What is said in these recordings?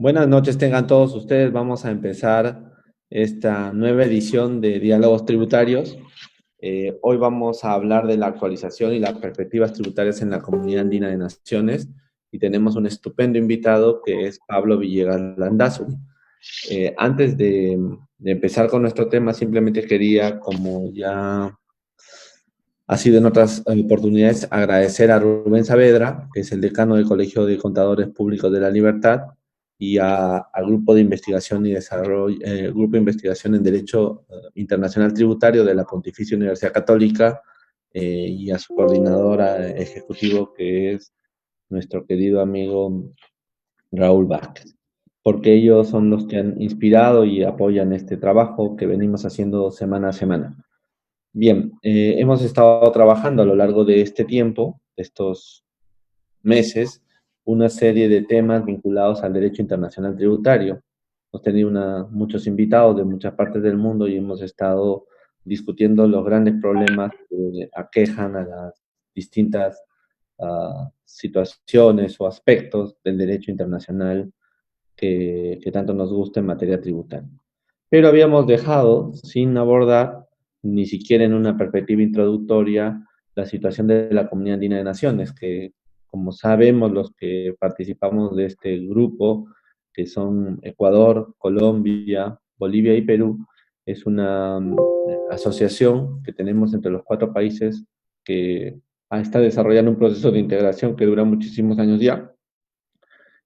Buenas noches tengan todos ustedes. Vamos a empezar esta nueva edición de Diálogos Tributarios. Hoy vamos a hablar de la actualización y las perspectivas tributarias en la Comunidad Andina de Naciones y tenemos un estupendo invitado que es Pablo Villegas Landazuri. Antes de empezar con nuestro tema, simplemente quería, como ya ha sido en otras oportunidades, agradecer a Rubén Saavedra, que es el decano del Colegio de Contadores Públicos de la Libertad, y al Grupo de Investigación y Desarrollo, Grupo de Investigación en Derecho Internacional Tributario de la Pontificia Universidad Católica, y a su coordinadora ejecutivo, que es nuestro querido amigo Raúl Vázquez, porque ellos son los que han inspirado y apoyan este trabajo que venimos haciendo semana a semana. Bien, hemos estado trabajando a lo largo de este tiempo, de estos meses, una serie de temas vinculados al derecho internacional tributario. Hemos tenido muchos invitados de muchas partes del mundo y hemos estado discutiendo los grandes problemas que aquejan a las distintas situaciones o aspectos del derecho internacional que tanto nos gusta en materia tributaria. Pero habíamos dejado sin abordar, ni siquiera en una perspectiva introductoria, la situación de la Comunidad Andina de Naciones, que como sabemos los que participamos de este grupo, que son Ecuador, Colombia, Bolivia y Perú, es una asociación que tenemos entre los cuatro países que está desarrollando un proceso de integración que dura muchísimos años ya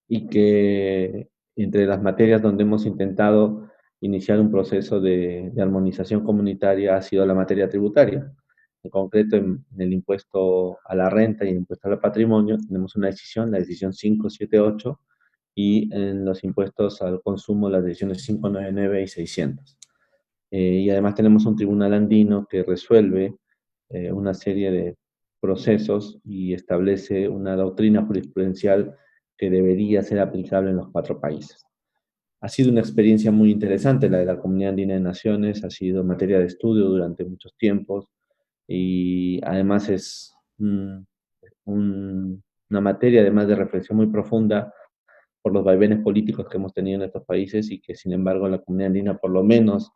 y que entre las materias donde hemos intentado iniciar un proceso de armonización comunitaria ha sido la materia tributaria. En concreto, en el impuesto a la renta y el impuesto al patrimonio, tenemos una decisión, la decisión 578, y en los impuestos al consumo, las decisiones 599 y 600. Y además tenemos un tribunal andino que resuelve una serie de procesos y establece una doctrina jurisprudencial que debería ser aplicable en los cuatro países. Ha sido una experiencia muy interesante la de la Comunidad Andina de Naciones, ha sido materia de estudio durante muchos tiempos y además es una materia además de reflexión muy profunda por los vaivenes políticos que hemos tenido en estos países y que sin embargo la Comunidad Andina por lo menos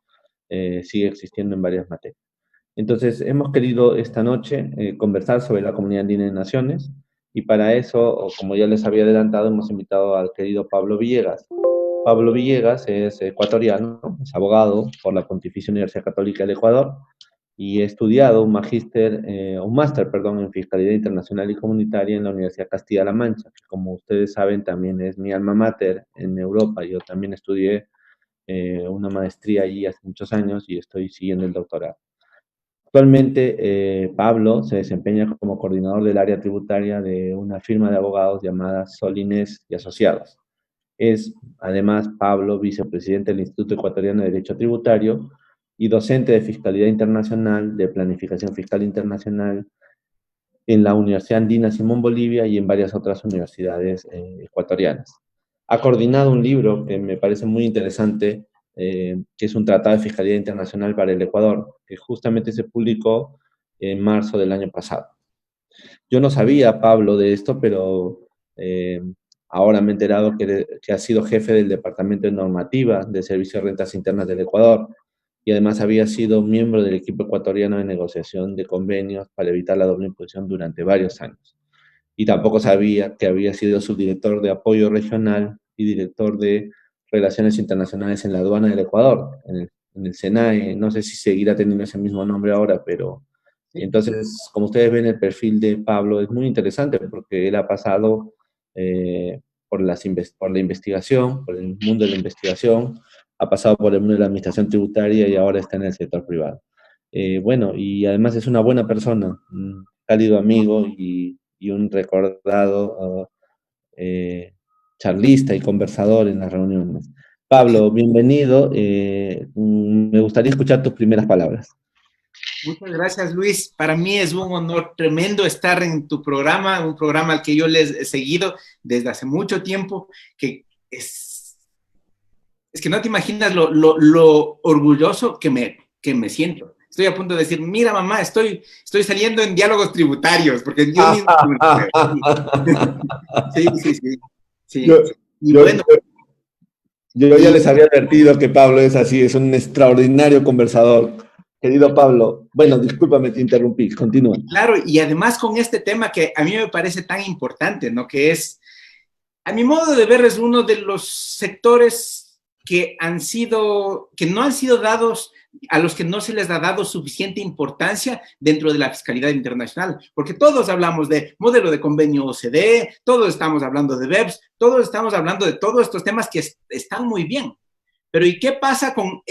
sigue existiendo en varias materias. Entonces, hemos querido esta noche conversar sobre la Comunidad Andina de Naciones y para eso, como ya les había adelantado, hemos invitado al querido Pablo Villegas. Pablo Villegas es ecuatoriano, es abogado por la Pontificia Universidad Católica del Ecuador y ha estudiado un máster, perdón, en Fiscalidad Internacional y Comunitaria en la Universidad Castilla-La Mancha, que como ustedes saben también es mi alma mater en Europa. Yo también estudié una maestría allí hace muchos años y estoy siguiendo el doctorado. Actualmente, Pablo se desempeña como coordinador del área tributaria de una firma de abogados llamada Solines y Asociados. Es, además, Pablo, vicepresidente del Instituto Ecuatoriano de Derecho Tributario y docente de Fiscalidad Internacional, de Planificación Fiscal Internacional en la Universidad Andina Simón Bolivia y en varias otras universidades ecuatorianas. Ha coordinado un libro que me parece muy interesante, que es un tratado de fiscalidad internacional para el Ecuador, que justamente se publicó en marzo del año pasado. Yo no sabía, Pablo, de esto, pero ahora me he enterado que ha sido jefe del Departamento de Normativa del Servicio de Rentas Internas del Ecuador y además había sido miembro del equipo ecuatoriano de negociación de convenios para evitar la doble imposición durante varios años. Y tampoco sabía que había sido subdirector de apoyo regional y director de relaciones internacionales en la aduana del Ecuador, en el SENAE. No sé si seguirá teniendo ese mismo nombre ahora, pero entonces, como ustedes ven, el perfil de Pablo es muy interesante porque él ha pasado por la investigación, por el mundo de la investigación, ha pasado por el mundo de la administración tributaria y ahora está en el sector privado. Bueno, y además es una buena persona, un cálido amigo y un recordado charlista y conversador en las reuniones. Pablo, bienvenido. Me gustaría escuchar tus primeras palabras. Muchas gracias, Luis. Para mí es un honor tremendo estar en tu programa, un programa al que yo les he seguido desde hace mucho tiempo, que es que no te imaginas lo orgulloso que me siento. Estoy a punto de decir, mira mamá, estoy saliendo en diálogos tributarios, porque yo mismo... Sí, sí, sí. Sí. Yo, Y yo, bueno, Yo ya Y les había advertido que Pablo es así, es un extraordinario conversador. Querido Pablo, bueno, discúlpame, te interrumpí, continúa. claro, y además con este tema que a mí me parece tan importante, ¿no? Que es, a mi modo de ver, es uno de los sectores que han sido, que no han sido dados, a los que no se les ha dado suficiente importancia dentro de la fiscalidad internacional, porque todos hablamos de modelo de convenio OCDE, todos estamos hablando de BEPS, todos estamos hablando de todos estos temas que están muy bien, pero ¿y qué pasa con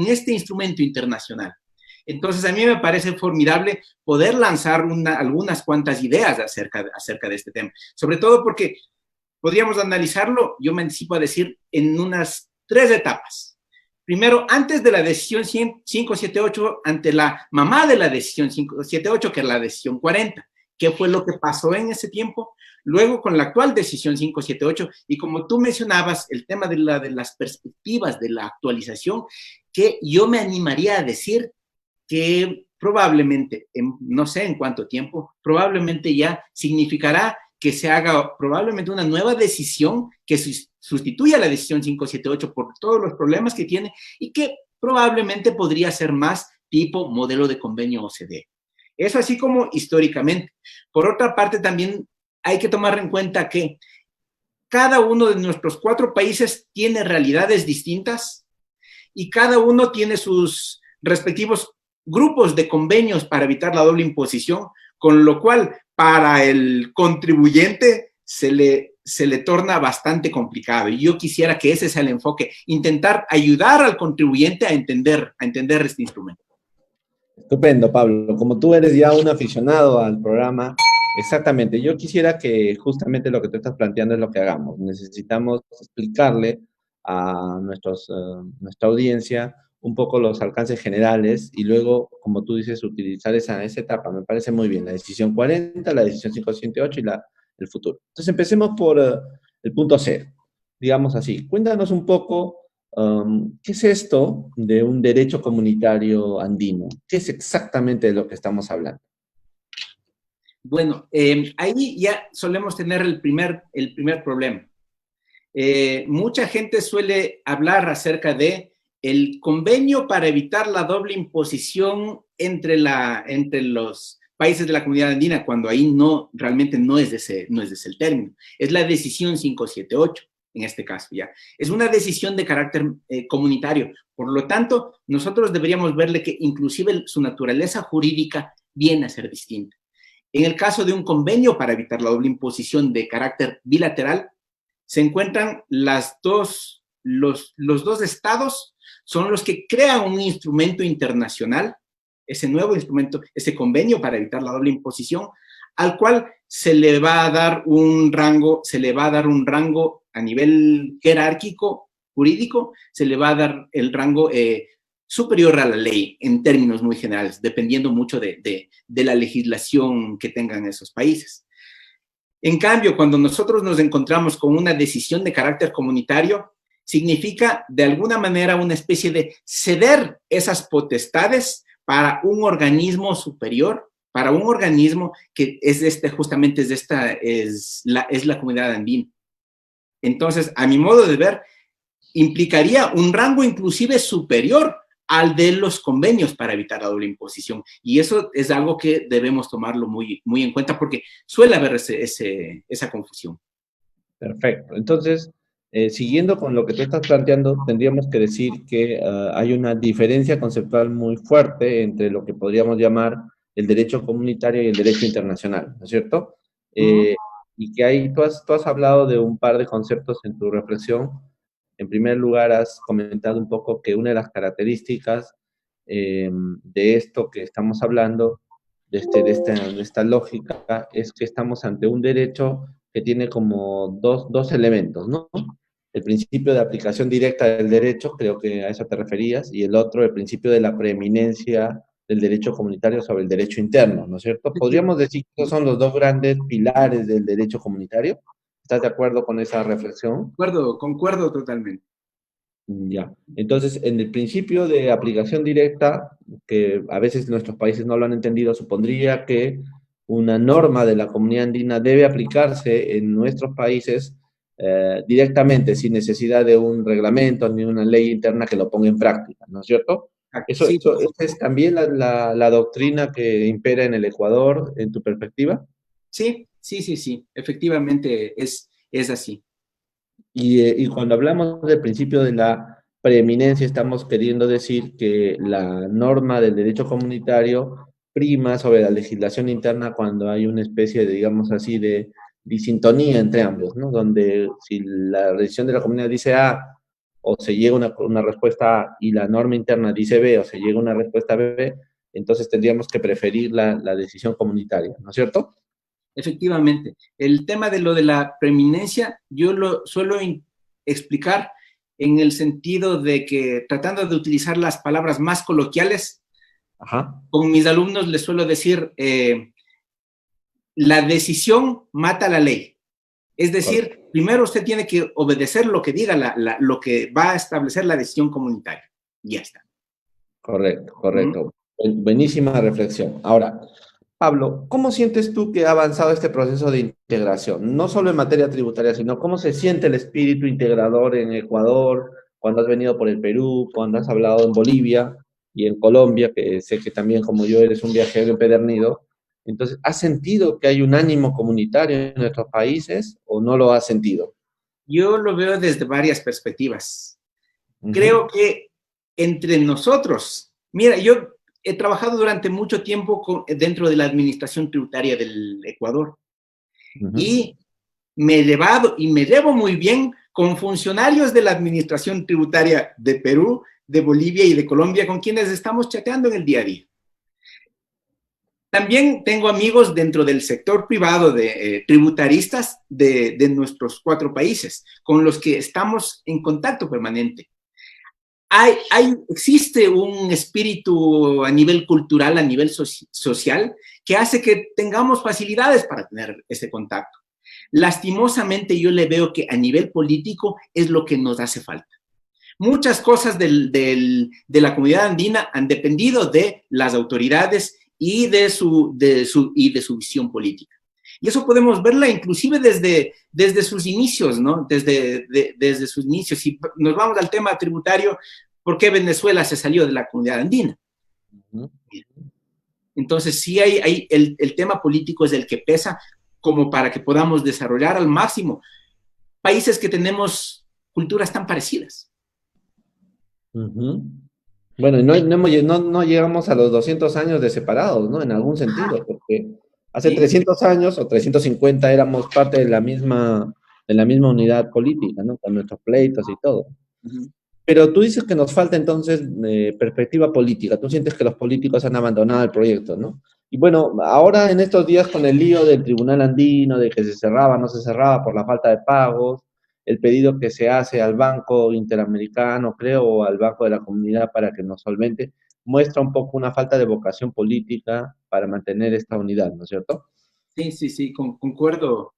este instrumento internacional? Entonces, a mí me parece formidable poder lanzar algunas cuantas ideas acerca de este tema, sobre todo porque podríamos analizarlo, yo me anticipo a decir, en unas tres etapas. Primero, antes de la decisión 578, ante la mamá de la decisión 578, que es la decisión 40. ¿Qué fue lo que pasó en ese tiempo? Luego, con la actual decisión 578, y como tú mencionabas, el tema de las perspectivas de la actualización, que yo me animaría a decir que probablemente, no sé en cuánto tiempo, probablemente ya significará que se haga probablemente una nueva decisión que sustituya la decisión 578 por todos los problemas que tiene y que probablemente podría ser más tipo modelo de convenio OCDE. Eso así como históricamente. Por otra parte, también hay que tomar en cuenta que cada uno de nuestros cuatro países tiene realidades distintas y cada uno tiene sus respectivos grupos de convenios para evitar la doble imposición, con lo cual para el contribuyente se le torna bastante complicado. Y yo quisiera que ese sea el enfoque, intentar ayudar al contribuyente a entender este instrumento. Estupendo, Pablo. Como tú eres ya un aficionado al programa, exactamente, yo quisiera que justamente lo que tú estás planteando es lo que hagamos. Necesitamos explicarle a nuestra audiencia un poco los alcances generales y luego, como tú dices, utilizar esa etapa. Me parece muy bien, la decisión 40, la decisión 588 y el futuro. Entonces, empecemos por el punto cero, digamos así. Cuéntanos un poco. ¿Qué es esto de un derecho comunitario andino? ¿Qué es exactamente de lo que estamos hablando? Bueno, ahí ya solemos tener el primer problema. Mucha gente suele hablar acerca de el convenio para evitar la doble imposición entre los países de la comunidad andina, cuando ahí no, realmente no es ese el término. Es la decisión 578, en este caso ya. Es una decisión de carácter comunitario. Por lo tanto, nosotros deberíamos verle que inclusive su naturaleza jurídica viene a ser distinta. En el caso de un convenio para evitar la doble imposición de carácter bilateral, se encuentran los dos estados son los que crean un instrumento internacional, ese nuevo instrumento, ese convenio para evitar la doble imposición, al cual se le va a dar se le va a dar un rango a nivel jerárquico, jurídico, se le va a dar el rango superior a la ley en términos muy generales, dependiendo mucho de la legislación que tengan esos países. En cambio, cuando nosotros nos encontramos con una decisión de carácter comunitario, significa de alguna manera una especie de ceder esas potestades para un organismo superior, para un organismo que es justamente es la comunidad andina. Entonces, a mi modo de ver, implicaría un rango inclusive superior al de los convenios para evitar la doble imposición. Y eso es algo que debemos tomarlo muy en cuenta porque suele haber esa confusión. Perfecto. Entonces, siguiendo con lo que tú estás planteando, tendríamos que decir que hay una diferencia conceptual muy fuerte entre lo que podríamos llamar el derecho comunitario y el derecho internacional, ¿no es cierto? Uh -huh. Eh, y que ahí tú has hablado de un par de conceptos en tu reflexión. En primer lugar, has comentado un poco que una de las características de esto que estamos hablando, de esta lógica, es que estamos ante un derecho que tiene como dos elementos, ¿no? El principio de aplicación directa del derecho, creo que a eso te referías, y el otro, el principio de la preeminencia del derecho comunitario sobre el derecho interno, ¿no es cierto? Podríamos decir que esos son los dos grandes pilares del derecho comunitario. ¿Estás de acuerdo con esa reflexión? Concuerdo totalmente. Ya. Entonces, en el principio de aplicación directa, que a veces nuestros países no lo han entendido, supondría que una norma de la comunidad andina debe aplicarse en nuestros países directamente, sin necesidad de un reglamento ni una ley interna que lo ponga en práctica, ¿no es cierto? Sí, ¿Esa es también la doctrina que impera en el Ecuador, en tu perspectiva? sí, efectivamente es así. Y cuando hablamos del principio de la preeminencia, estamos queriendo decir que la norma del derecho comunitario prima sobre la legislación interna cuando hay una especie de, digamos así, de disintonía entre ambos, ¿no? Donde si la decisión de la comunidad dice A o se llega a una respuesta A y la norma interna dice B o se llega a una respuesta B, entonces tendríamos que preferir la decisión comunitaria, ¿no es cierto? Efectivamente. El tema de lo de la preeminencia, yo lo suelo explicar en el sentido de que, tratando de utilizar las palabras más coloquiales, Ajá. con mis alumnos les suelo decir, la decisión mata la ley. Es decir, Correcto, primero usted tiene que obedecer lo que diga lo que va a establecer la decisión comunitaria. Ya está. correcto, ¿Mm? correcto. Buenísima reflexión. Ahora, Pablo, ¿cómo sientes tú que ha avanzado este proceso de integración? No solo en materia tributaria, sino cómo se siente el espíritu integrador en Ecuador, cuando has venido por el Perú, cuando has hablado en Bolivia y en Colombia, que sé que también como yo eres un viajero empedernido. Entonces, ¿has sentido que hay un ánimo comunitario en nuestros países o no lo has sentido? Yo lo veo desde varias perspectivas. Ujú, Creo que entre nosotros, mira, yo he trabajado durante mucho tiempo dentro de la administración tributaria del Ecuador ujú. y me he llevado y me llevo muy bien con funcionarios de la administración tributaria de Perú, de Bolivia y de Colombia, con quienes estamos chateando en el día a día. También tengo amigos dentro del sector privado de tributaristas de nuestros cuatro países, con los que estamos en contacto permanente. Existe un espíritu a nivel cultural, a nivel social, que hace que tengamos facilidades para tener ese contacto. Lastimosamente yo le veo que a nivel político es lo que nos hace falta. Muchas cosas de la comunidad andina han dependido de las autoridades y de su visión política. Y eso podemos verla inclusive desde sus inicios, ¿no? Desde sus inicios. Si nos vamos al tema tributario, ¿por qué Venezuela se salió de la comunidad andina? Ujú. Entonces, sí el tema político es el que pesa como para que podamos desarrollar al máximo países que tenemos culturas tan parecidas. Ujú. Bueno, y no llegamos a los 200 años de separados, ¿no? En algún sentido, porque hace ¿Sí? 300 años o 350 éramos parte de la misma unidad política, ¿no? Con nuestros pleitos y todo. Uh -huh. Pero tú dices que nos falta entonces perspectiva política. Tú sientes que los políticos han abandonado el proyecto, ¿no? Y bueno, ahora en estos días con el lío del Tribunal Andino, de que se cerraba, no se cerraba por la falta de pagos, el pedido que se hace al Banco Interamericano, creo, o al Banco de la Comunidad para que nos solvente, muestra un poco una falta de vocación política para mantener esta unidad, ¿no es cierto? Sí, concuerdo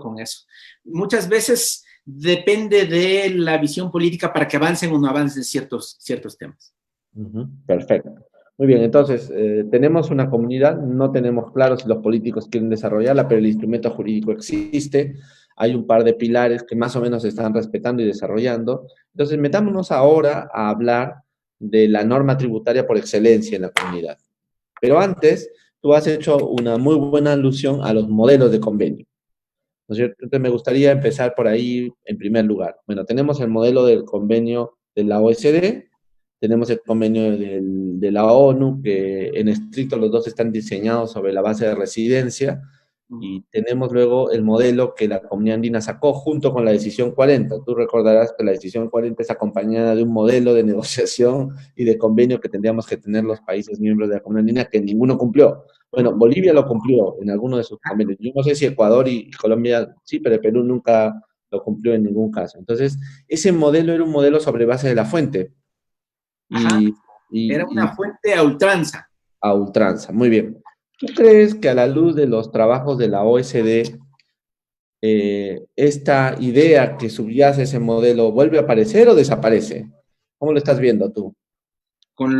con eso. Muchas veces depende de la visión política para que avancen o no avancen ciertos temas. Ujú, perfecto. Muy bien, entonces, tenemos una comunidad, no tenemos claro si los políticos quieren desarrollarla, pero el instrumento jurídico existe, hay un par de pilares que más o menos se están respetando y desarrollando. Entonces, metámonos ahora a hablar de la norma tributaria por excelencia en la comunidad. Pero antes, tú has hecho una muy buena alusión a los modelos de convenio, ¿no es cierto? Entonces, me gustaría empezar por ahí en primer lugar. Bueno, tenemos el modelo del convenio de la OECD, tenemos el convenio de la ONU, que en estricto los dos están diseñados sobre la base de residencia, y tenemos luego el modelo que la Comunidad Andina sacó junto con la decisión 40. Tú recordarás que la decisión 40 es acompañada de un modelo de negociación y de convenio que tendríamos que tener los países miembros de la Comunidad Andina, que ninguno cumplió. Bueno, Bolivia lo cumplió en alguno de sus convenios. Yo no sé si Ecuador y Colombia sí, pero Perú nunca lo cumplió en ningún caso. Entonces, ese modelo era un modelo sobre base de la fuente Ajá, y, era una y fuente a ultranza. a ultranza. Muy bien. ¿Tú crees que a la luz de los trabajos de la OECD, esta idea que subyace ese modelo vuelve a aparecer o desaparece? ¿Cómo lo estás viendo tú? Con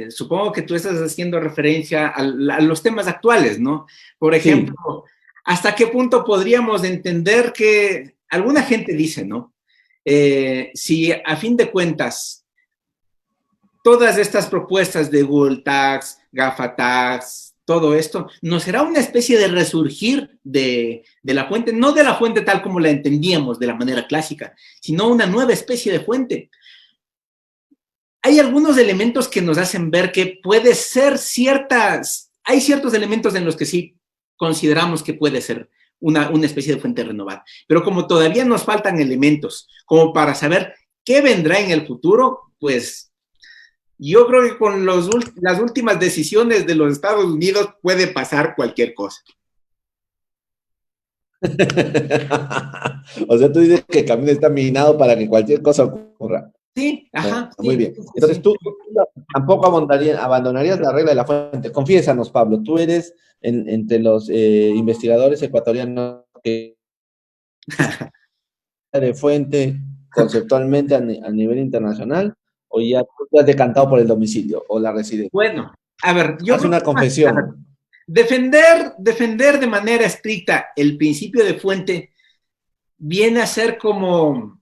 supongo que tú estás haciendo referencia a los temas actuales, ¿no? Por ejemplo, Sí. ¿hasta qué punto podríamos entender que alguna gente dice, ¿no? Si a fin de cuentas todas estas propuestas de Google Tags, GAFA Tags, todo esto, nos será una especie de resurgir de la fuente, no de la fuente tal como la entendíamos de la manera clásica, sino una nueva especie de fuente. Hay algunos elementos que nos hacen ver que puede ser hay ciertos elementos en los que sí consideramos que puede ser una especie de fuente renovada, pero como todavía nos faltan elementos como para saber qué vendrá en el futuro, pues yo creo que con las últimas decisiones de los Estados Unidos puede pasar cualquier cosa. O sea, tú dices que el camino está minado para que cualquier cosa ocurra. Sí, ajá. Muy Sí, bien. sí, Entonces sí. tú tampoco abandonarías la regla de la fuente. Confiésanos, Pablo, tú eres entre los investigadores ecuatorianos que de fuente conceptualmente a nivel internacional, o ya tú te has decantado por el domicilio o la residencia. Bueno, a ver, yo Haz creo una que confesión. defender de manera estricta el principio de fuente viene a ser como,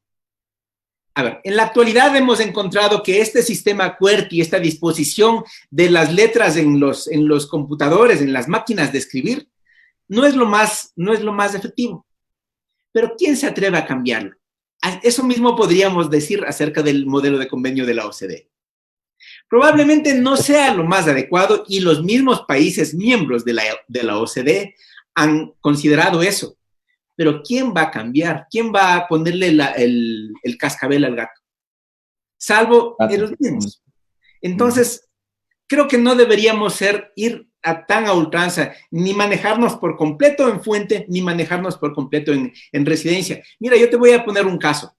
a ver, en la actualidad hemos encontrado que este sistema QWERTY, esta disposición de las letras en los computadores, en las máquinas de escribir, no es lo más efectivo. Pero ¿quién se atreve a cambiarlo? Eso mismo podríamos decir acerca del modelo de convenio de la OCDE. Probablemente no sea lo más adecuado y los mismos países miembros de la OCDE han considerado eso. Pero ¿quién va a cambiar? ¿Quién va a ponerle el cascabel al gato? Salvo ellos mismos. Entonces, creo que no deberíamos ir tan a ultranza, ni manejarnos por completo en fuente, ni manejarnos por completo en residencia. Mira, yo te voy a poner un caso.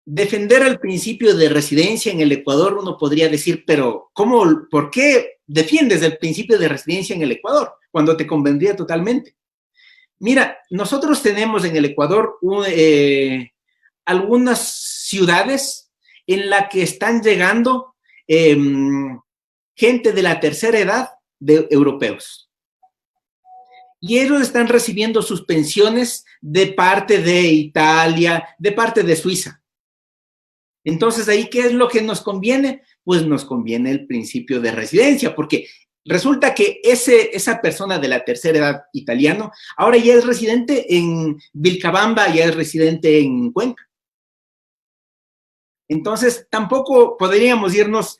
Defender el principio de residencia en el Ecuador, uno podría decir, pero ¿por qué defiendes el principio de residencia en el Ecuador cuando te convendría totalmente? Mira, nosotros tenemos en el Ecuador algunas ciudades en las que están llegando gente de la tercera edad de europeos. Y ellos están recibiendo sus pensiones de parte de Italia, de parte de Suiza. Entonces, ahí, ¿qué es lo que nos conviene? Pues nos conviene el principio de residencia, porque resulta que esa persona de la tercera edad italiano ahora ya es residente en Vilcabamba, ya es residente en Cuenca. Entonces, tampoco podríamos irnos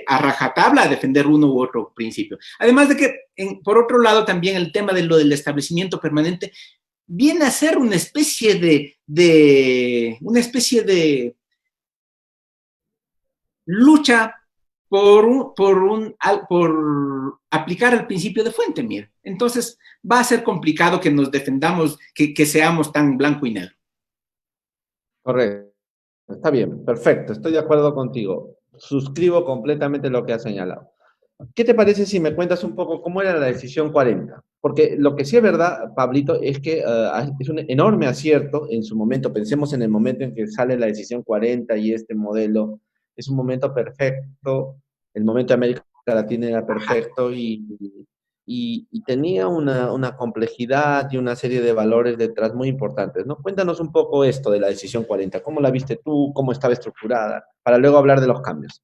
a rajatabla a defender uno u otro principio. Además de que, por otro lado, también el tema de lo del establecimiento permanente viene a ser una especie de lucha por aplicar el principio de fuente, mira. Entonces, va a ser complicado que nos defendamos, que seamos tan blanco y negro. Correcto. Está bien, perfecto. Estoy de acuerdo contigo. Suscribo completamente lo que has señalado. ¿Qué te parece si me cuentas un poco cómo era la decisión 40? Porque lo que sí es verdad, Pablito, es que es un enorme acierto en su momento. Pensemos en el momento en que sale la decisión 40 y este modelo es un momento perfecto. El momento de América Latina era perfecto y tenía una complejidad y una serie de valores detrás muy importantes, ¿no? Cuéntanos un poco esto de la decisión 40. ¿Cómo la viste tú? ¿Cómo estaba estructurada? Para luego hablar de los cambios.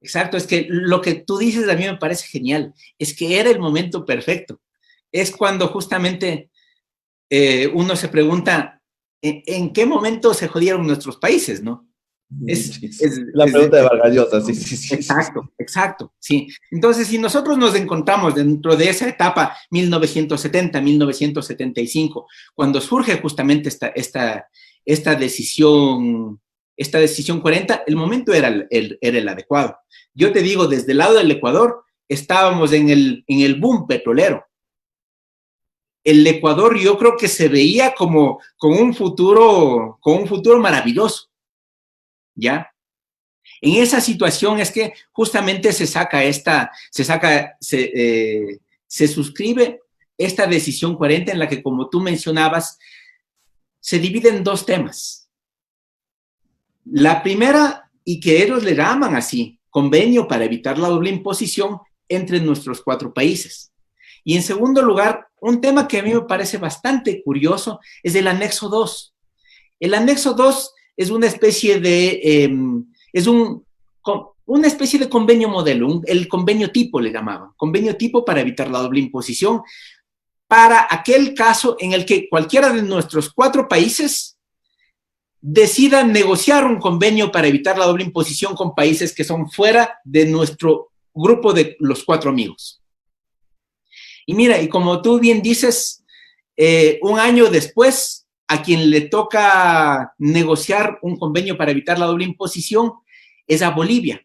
Exacto, es que lo que tú dices a mí me parece genial, es que era el momento perfecto. Es cuando justamente uno se pregunta, ¿en qué momento se jodieron nuestros países, no? La pregunta de Vargas Llosa, sí, sí, sí. Exacto, exacto, sí. Entonces, si nosotros nos encontramos dentro de esa etapa 1970, 1975, cuando surge justamente esta decisión 40, el momento era el adecuado. Yo te digo, desde el lado del Ecuador, estábamos en el boom petrolero. El Ecuador yo creo que se veía como con un futuro maravilloso, ¿ya? En esa situación es que justamente se suscribe esta decisión 40 en la que, como tú mencionabas, se divide en dos temas. La primera, y que ellos le llaman así, convenio para evitar la doble imposición entre nuestros 4 países. Y en segundo lugar, un tema que a mí me parece bastante curioso es el anexo 2. El anexo 2 es una especie de, una especie de convenio modelo, el convenio tipo le llamaban, convenio tipo para evitar la doble imposición, para aquel caso en el que cualquiera de nuestros 4 países decida negociar un convenio para evitar la doble imposición con países que son fuera de nuestro grupo de los 4 amigos. Y mira, y como tú bien dices, un año después, a quien le toca negociar un convenio para evitar la doble imposición es a Bolivia.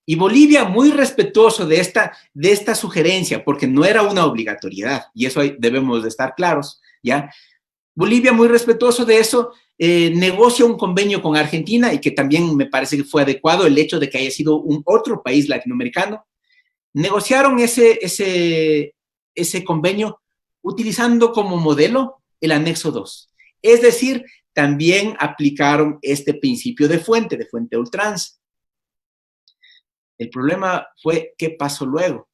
Y Bolivia, muy respetuoso de esta sugerencia, porque no era una obligatoriedad, y eso debemos de estar claros, ¿ya? Bolivia, muy respetuoso de eso, negocia un convenio con Argentina, y que también me parece que fue adecuado el hecho de que haya sido un otro país latinoamericano. Negociaron ese convenio utilizando como modelo el anexo 2. Es decir, también aplicaron este principio de fuente ultranza. El problema fue qué pasó luego.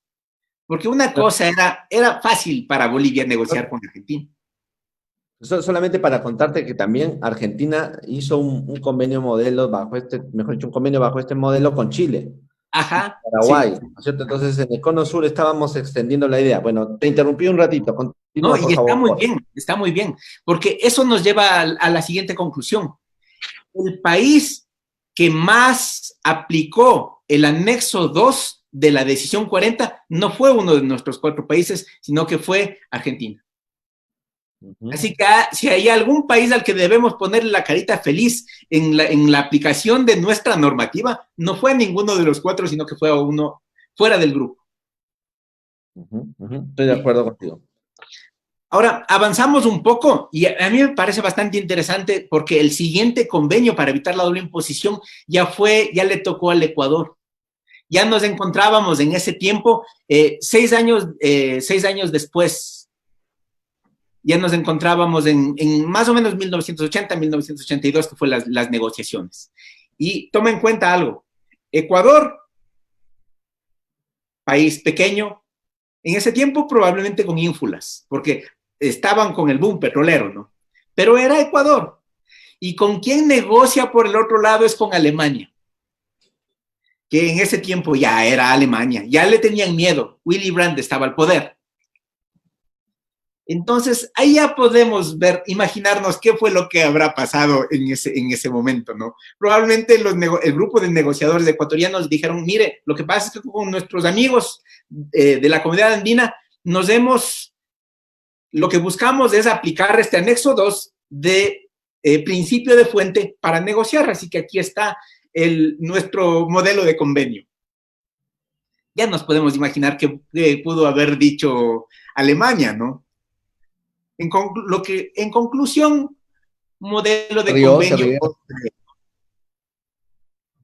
Porque una cosa era fácil para Bolivia negociar con Argentina. Solamente para contarte que también Argentina hizo un convenio modelo bajo mejor dicho, un convenio bajo este modelo con Chile, Ajá, Paraguay, sí. ¿no es cierto? Entonces en el Cono Sur estábamos extendiendo la idea. Bueno, te interrumpí un ratito, No, continúa por y favor. está muy bien, porque eso nos lleva a la siguiente conclusión. El país que más aplicó el anexo 2 de la decisión 40 no fue uno de nuestros 4 países, sino que fue Argentina. Así que si hay algún país al que debemos ponerle la carita feliz en la aplicación de nuestra normativa, no fue a ninguno de los 4, sino que fue a uno fuera del grupo. Estoy de acuerdo contigo. Ahora, avanzamos un poco y a mí me parece bastante interesante porque el siguiente convenio para evitar la doble imposición ya le tocó al Ecuador. Ya nos encontrábamos en ese tiempo, 6 años después, ya nos encontrábamos en más o menos 1980, 1982, que fue las negociaciones. Y toma en cuenta algo, Ecuador, país pequeño, en ese tiempo probablemente con ínfulas, porque estaban con el boom petrolero, ¿no? Pero era Ecuador. ¿Y con quién negocia por el otro lado? Es con Alemania, que en ese tiempo ya era Alemania, ya le tenían miedo, Willy Brandt estaba al poder. Entonces, ahí ya podemos imaginarnos qué fue lo que habrá pasado en ese momento, ¿no? Probablemente el grupo de negociadores ecuatorianos dijeron, mire, lo que pasa es que con nuestros amigos de la comunidad andina lo que buscamos es aplicar este anexo 2 de principio de fuente para negociar, así que aquí está nuestro modelo de convenio. Ya nos podemos imaginar qué pudo haber dicho Alemania, ¿no? En conclusión, modelo de convenio.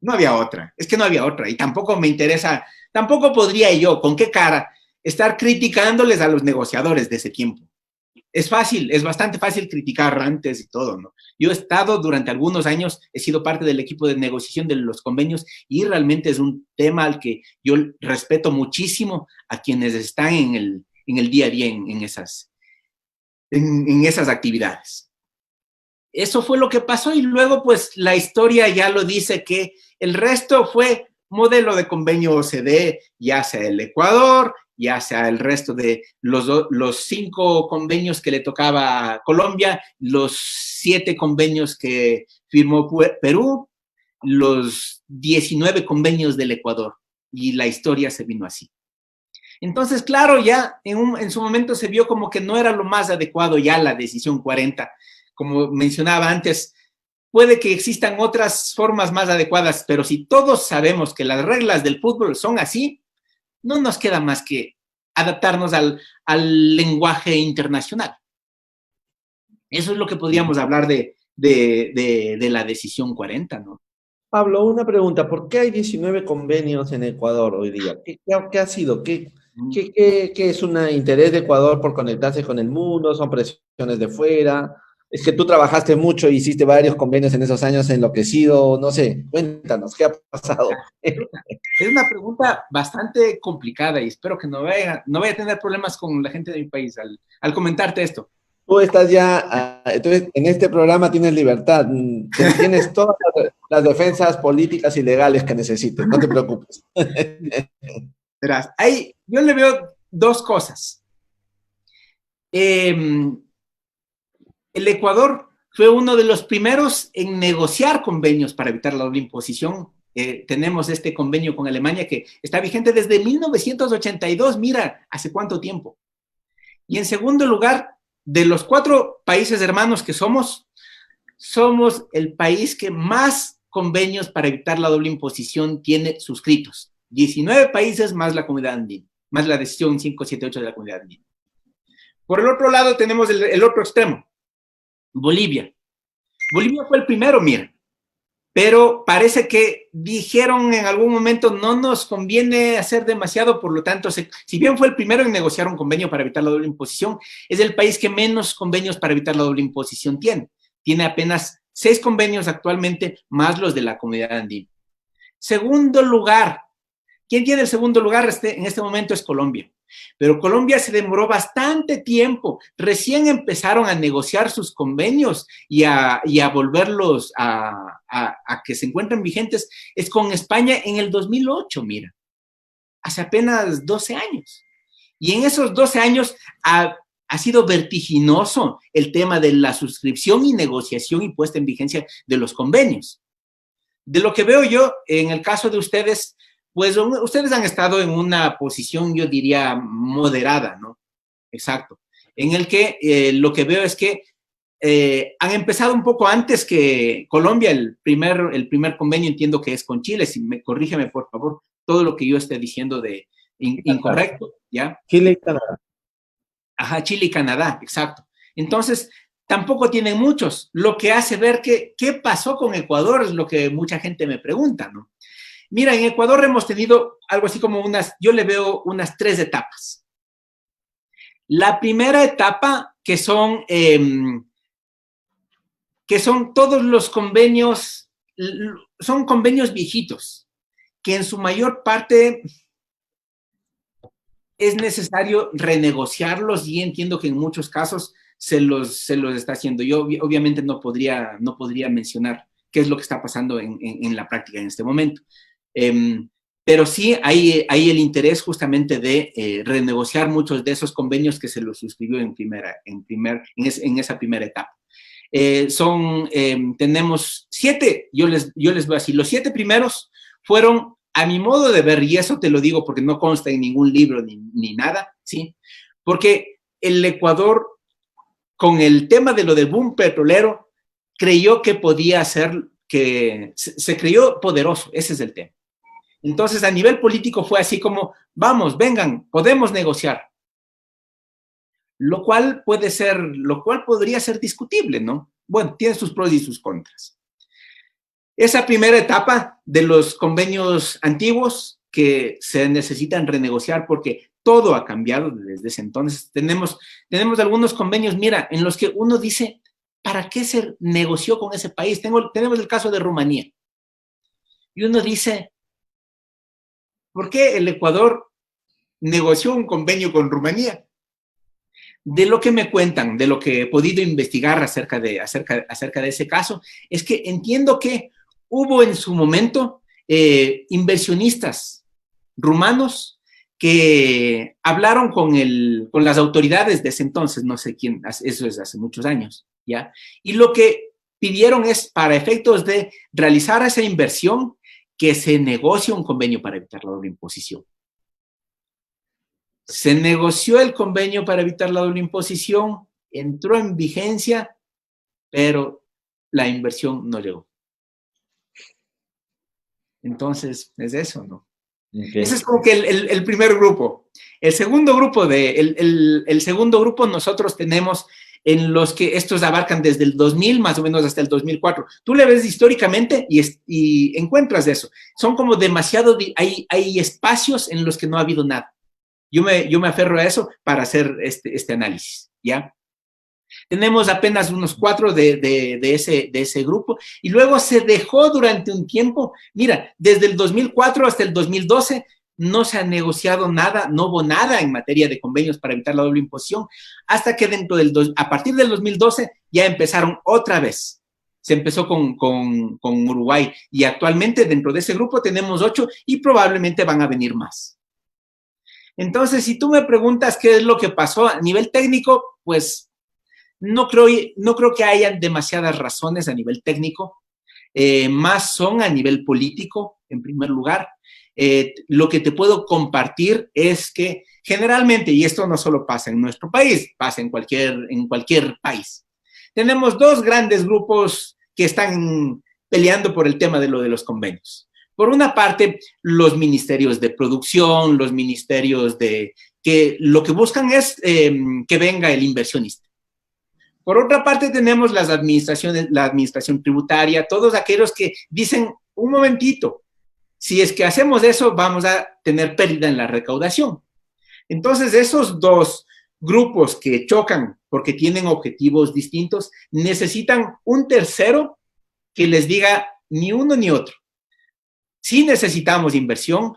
No había otra, es que no había otra, y tampoco me interesa, tampoco podría yo, con qué cara, estar criticándoles a los negociadores de ese tiempo. Es fácil, es bastante fácil criticar antes y todo, ¿no? Yo he estado durante algunos años, he sido parte del equipo de negociación de los convenios y realmente es un tema al que yo respeto muchísimo a quienes están en el día a día en esas actividades. Eso fue lo que pasó y luego pues la historia ya lo dice que el resto fue modelo de convenio OCDE, ya sea el Ecuador, ya sea el resto de los 5 convenios que le tocaba a Colombia, los 7 convenios que firmó Perú, los 19 convenios del Ecuador y la historia se vino así. Entonces, claro, ya en su momento se vio como que no era lo más adecuado ya la decisión 40. Como mencionaba antes, puede que existan otras formas más adecuadas, pero si todos sabemos que las reglas del fútbol son así, no nos queda más que adaptarnos al lenguaje internacional. Eso es lo que podríamos hablar de la decisión 40, ¿no? Pablo, una pregunta, ¿por qué hay 19 convenios en Ecuador hoy día? ¿Qué ha sido? ¿Qué es un interés de Ecuador por conectarse con el mundo? ¿Son presiones de fuera? Es que tú trabajaste mucho, hiciste varios convenios en esos años, enloquecido, no sé, cuéntanos, ¿qué ha pasado? Es una pregunta bastante complicada y espero que no vaya a tener problemas con la gente de mi país al comentarte esto. Tú estás ya, entonces en este programa tienes libertad, tienes todas las defensas políticas y legales que necesites, no te preocupes. Verás, yo le veo dos cosas. El Ecuador fue uno de los primeros en negociar convenios para evitar la doble imposición. Tenemos este convenio con Alemania que está vigente desde 1982, mira, ¿hace cuánto tiempo? Y en segundo lugar, de los 4 países hermanos que somos el país que más convenios para evitar la doble imposición tiene suscritos. 19 países más la comunidad andina, más la decisión 578 de la comunidad andina. Por el otro lado tenemos el otro extremo, Bolivia. Bolivia fue el primero, mira, pero parece que dijeron en algún momento no nos conviene hacer demasiado, por lo tanto, si bien fue el primero en negociar un convenio para evitar la doble imposición, es el país que menos convenios para evitar la doble imposición tiene. Tiene apenas 6 convenios actualmente, más los de la comunidad andina. Segundo lugar, ¿quién tiene el segundo lugar? En este momento es Colombia. Pero Colombia se demoró bastante tiempo. Recién empezaron a negociar sus convenios y a volverlos a que se encuentren vigentes. Es con España en el 2008, mira. Hace apenas 12 años. Y en esos 12 años ha sido vertiginoso el tema de la suscripción y negociación y puesta en vigencia de los convenios. De lo que veo yo, en el caso de ustedes, pues ustedes han estado en una posición, yo diría, moderada, ¿no? Exacto. En el que lo que veo es que han empezado un poco antes que Colombia, el primer convenio entiendo que es con Chile, corrígeme por favor, todo lo que yo esté diciendo de incorrecto, ¿ya? Chile y Canadá. Ajá, Chile y Canadá, exacto. Entonces, tampoco tienen muchos, lo que hace ver qué pasó con Ecuador es lo que mucha gente me pregunta, ¿no? Mira, en Ecuador hemos tenido algo así como yo le veo unas 3 etapas. La primera etapa, que son todos los convenios, son convenios viejitos, que en su mayor parte es necesario renegociarlos y entiendo que en muchos casos se los está haciendo. Yo obviamente no podría mencionar qué es lo que está pasando en la práctica en este momento. Pero sí hay el interés justamente de renegociar muchos de esos convenios que se los suscribió en esa primera etapa. Tenemos 7, yo les voy a decir, los 7 primeros fueron, a mi modo de ver, y eso te lo digo porque no consta en ningún libro ni nada, ¿sí? Porque el Ecuador, con el tema de lo del boom petrolero, creyó que podía hacer, que se creyó poderoso, ese es el tema. Entonces, a nivel político fue así como, vamos, vengan, podemos negociar. Lo cual podría ser discutible, ¿no? Bueno, tiene sus pros y sus contras. Esa primera etapa de los convenios antiguos que se necesitan renegociar porque todo ha cambiado desde ese entonces. Tenemos algunos convenios, mira, en los que uno dice, ¿para qué se negoció con ese país? Tenemos el caso de Rumanía. Y uno dice, ¿por qué el Ecuador negoció un convenio con Rumanía? De lo que me cuentan, de lo que he podido investigar acerca de ese caso, es que entiendo que hubo en su momento inversionistas rumanos que hablaron con las autoridades de ese entonces, no sé quién, eso es hace muchos años, ¿ya? Y lo que pidieron es, para efectos de realizar esa inversión, que se negocie un convenio para evitar la doble imposición. Se negoció el convenio para evitar la doble imposición, entró en vigencia, pero la inversión no llegó. Entonces, es eso, ¿no? Okay. Ese es como que el primer grupo. El segundo grupo nosotros tenemos en los que estos abarcan desde el 2000 más o menos hasta el 2004. Tú le ves históricamente y encuentras eso. Son como demasiado, hay espacios en los que no ha habido nada. Yo me aferro a eso para hacer este análisis, ¿ya? Tenemos apenas unos 4 de ese grupo y luego se dejó durante un tiempo. Mira, desde el 2004 hasta el 2012 no se ha negociado nada, no hubo nada en materia de convenios para evitar la doble imposición, hasta que a partir del 2012 ya empezaron otra vez. Se empezó con Uruguay y actualmente dentro de ese grupo tenemos 8 y probablemente van a venir más. Entonces, si tú me preguntas qué es lo que pasó a nivel técnico, pues no creo que hayan demasiadas razones a nivel técnico, más son a nivel político, en primer lugar. Lo que te puedo compartir es que generalmente, y esto no solo pasa en nuestro país, pasa en cualquier país, tenemos 2 grandes grupos que están peleando por el tema de lo de los convenios. Por una parte, los ministerios de producción, los ministerios que lo que buscan es que venga el inversionista. Por otra parte, tenemos las administraciones, la administración tributaria, todos aquellos que dicen, un momentito, si es que hacemos eso, vamos a tener pérdida en la recaudación. Entonces, esos 2 grupos que chocan porque tienen objetivos distintos, necesitan un tercero que les diga ni uno ni otro. Sí necesitamos inversión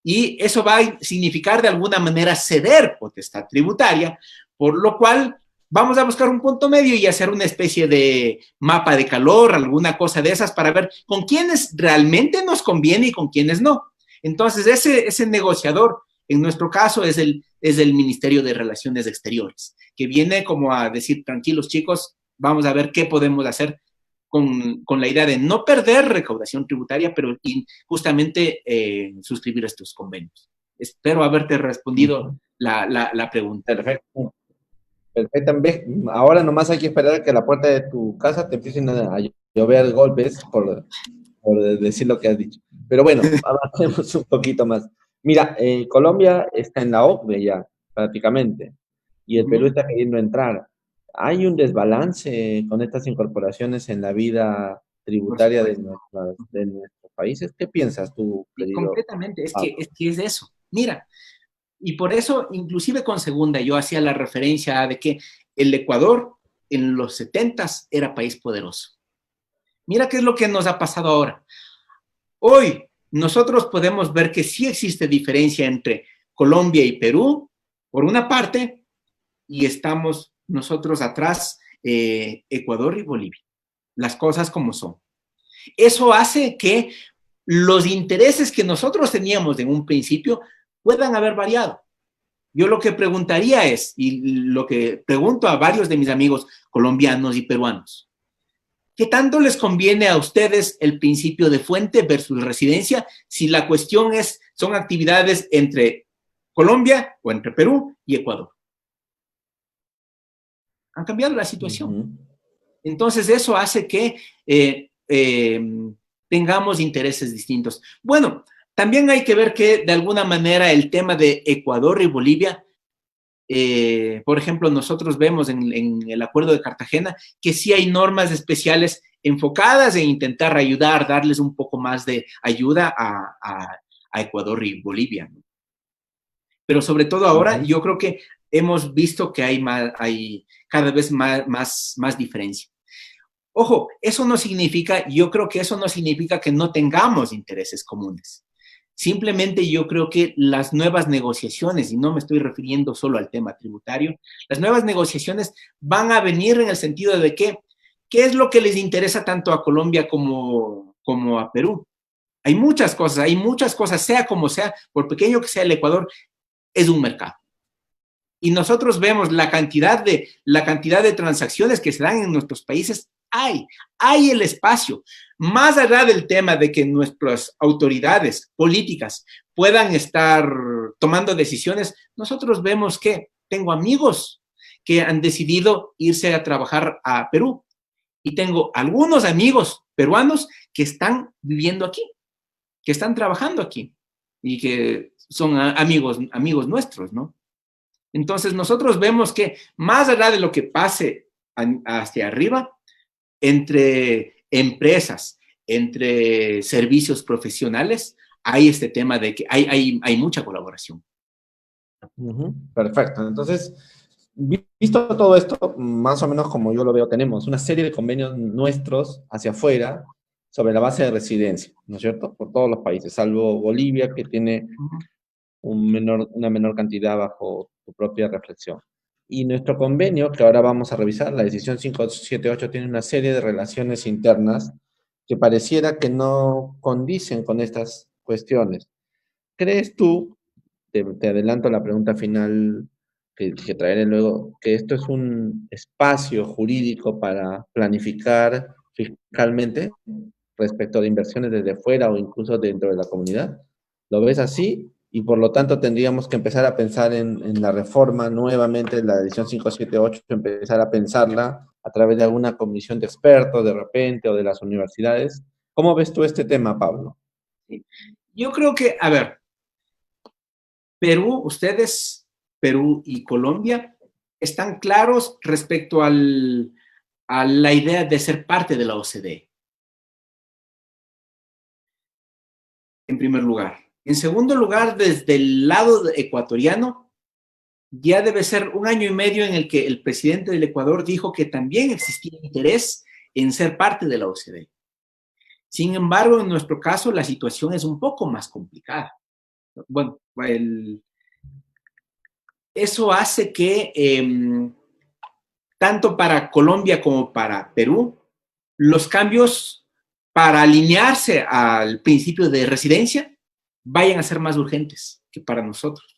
y eso va a significar de alguna manera ceder potestad tributaria, por lo cual vamos a buscar un punto medio y hacer una especie de mapa de calor, alguna cosa de esas para ver con quiénes realmente nos conviene y con quiénes no. Entonces, ese negociador, en nuestro caso, es el Ministerio de Relaciones Exteriores, que viene como a decir, tranquilos chicos, vamos a ver qué podemos hacer con la idea de no perder recaudación tributaria, pero justamente suscribir estos convenios. Espero haberte respondido la pregunta. Perfecto. Perfecto. Ahora nomás hay que esperar a que a la puerta de tu casa te empiecen a llover golpes por decir lo que has dicho. Pero bueno, avancemos un poquito más. Mira, Colombia está en la OCDE ya, prácticamente, y el Perú está queriendo entrar. ¿Hay un desbalance con estas incorporaciones en la vida tributaria de nuestros países? ¿Qué piensas tú, querido Completamente, Pablo? es que es eso. Mira, y por eso, inclusive con Segunda, yo hacía la referencia de que el Ecuador en los 70s era país poderoso. Mira qué es lo que nos ha pasado ahora. Hoy nosotros podemos ver que sí existe diferencia entre Colombia y Perú, por una parte, y estamos nosotros atrás, Ecuador y Bolivia. Las cosas como son. Eso hace que los intereses que nosotros teníamos en un principio puedan haber variado. Yo lo que preguntaría es, y lo que pregunto a varios de mis amigos colombianos y peruanos, ¿qué tanto les conviene a ustedes el principio de fuente versus residencia si la cuestión son actividades entre Colombia o entre Perú y Ecuador? Han cambiado la situación. Entonces, eso hace que tengamos intereses distintos. Bueno, también hay que ver que, de alguna manera, el tema de Ecuador y Bolivia, por ejemplo, nosotros vemos en el Acuerdo de Cartagena que sí hay normas especiales enfocadas en intentar ayudar, darles un poco más de ayuda a Ecuador y Bolivia. Pero sobre todo ahora, yo creo que hemos visto que hay cada vez más diferencia. Ojo, yo creo que eso no significa que no tengamos intereses comunes. Simplemente yo creo que las nuevas negociaciones, y no me estoy refiriendo solo al tema tributario, las nuevas negociaciones van a venir en el sentido de que, ¿qué es lo que les interesa tanto a Colombia como a Perú? Hay muchas cosas, sea como sea, por pequeño que sea el Ecuador, es un mercado. Y nosotros vemos la cantidad de transacciones que se dan en nuestros países. Hay el espacio. Más allá del tema de que nuestras autoridades políticas puedan estar tomando decisiones, nosotros vemos que tengo amigos que han decidido irse a trabajar a Perú y tengo algunos amigos peruanos que están viviendo aquí, que están trabajando aquí y que son amigos nuestros, ¿no? Entonces nosotros vemos que más allá de lo que pase hacia arriba, entre empresas, entre servicios profesionales, hay este tema de que hay mucha colaboración. Perfecto. Entonces, Visto todo esto, más o menos como yo lo veo, tenemos una serie de convenios nuestros hacia afuera sobre la base de residencia, ¿no es cierto? Por todos los países, salvo Bolivia, que tiene una menor cantidad bajo tu propia reflexión. Y nuestro convenio, que ahora vamos a revisar, la decisión 578, tiene una serie de relaciones internas que pareciera que no condicen con estas cuestiones. ¿Crees tú, te adelanto la pregunta final que traeré luego, que esto es un espacio jurídico para planificar fiscalmente respecto de inversiones desde fuera o incluso dentro de la comunidad? ¿Lo ves así? Y por lo tanto tendríamos que empezar a pensar en la reforma nuevamente, la edición 578, empezar a pensarla a través de alguna comisión de expertos de repente o de las universidades. ¿Cómo ves tú este tema, Pablo? Yo creo que, a ver, Perú, ustedes, Perú y Colombia, están claros respecto a la idea de ser parte de la OCDE, en primer lugar. En segundo lugar, desde el lado ecuatoriano, ya debe ser un año y medio en el que el presidente del Ecuador dijo que también existía interés en ser parte de la OCDE. Sin embargo, en nuestro caso, la situación es un poco más complicada. Bueno, eso hace que tanto para Colombia como para Perú, los cambios para alinearse al principio de residencia vayan a ser más urgentes que para nosotros.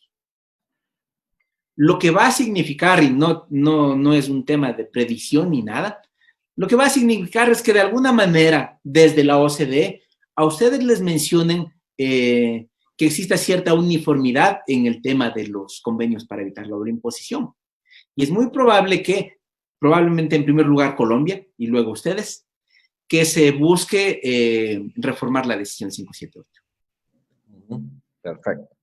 Lo que va a significar, y no es un tema de predicción ni nada, lo que va a significar es que de alguna manera, desde la OCDE, a ustedes les mencionen que exista cierta uniformidad en el tema de los convenios para evitar la doble imposición. Y es muy probable que, probablemente en primer lugar Colombia y luego ustedes, que se busque reformar la decisión 578. Perfecto.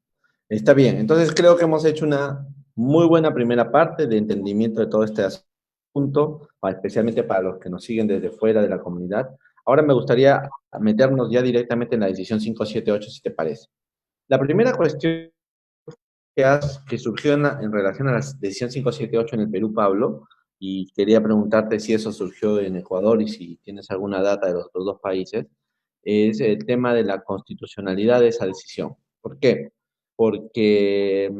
Está bien. Entonces creo que hemos hecho una muy buena primera parte de entendimiento de todo este asunto, especialmente para los que nos siguen desde fuera de la comunidad. Ahora me gustaría meternos ya directamente en la decisión 578, si te parece. La primera cuestión que surgió en relación a la decisión 578 en el Perú, Pablo, y quería preguntarte si eso surgió en Ecuador y si tienes alguna data de los otros dos países, es el tema de la constitucionalidad de esa decisión. ¿Por qué? Porque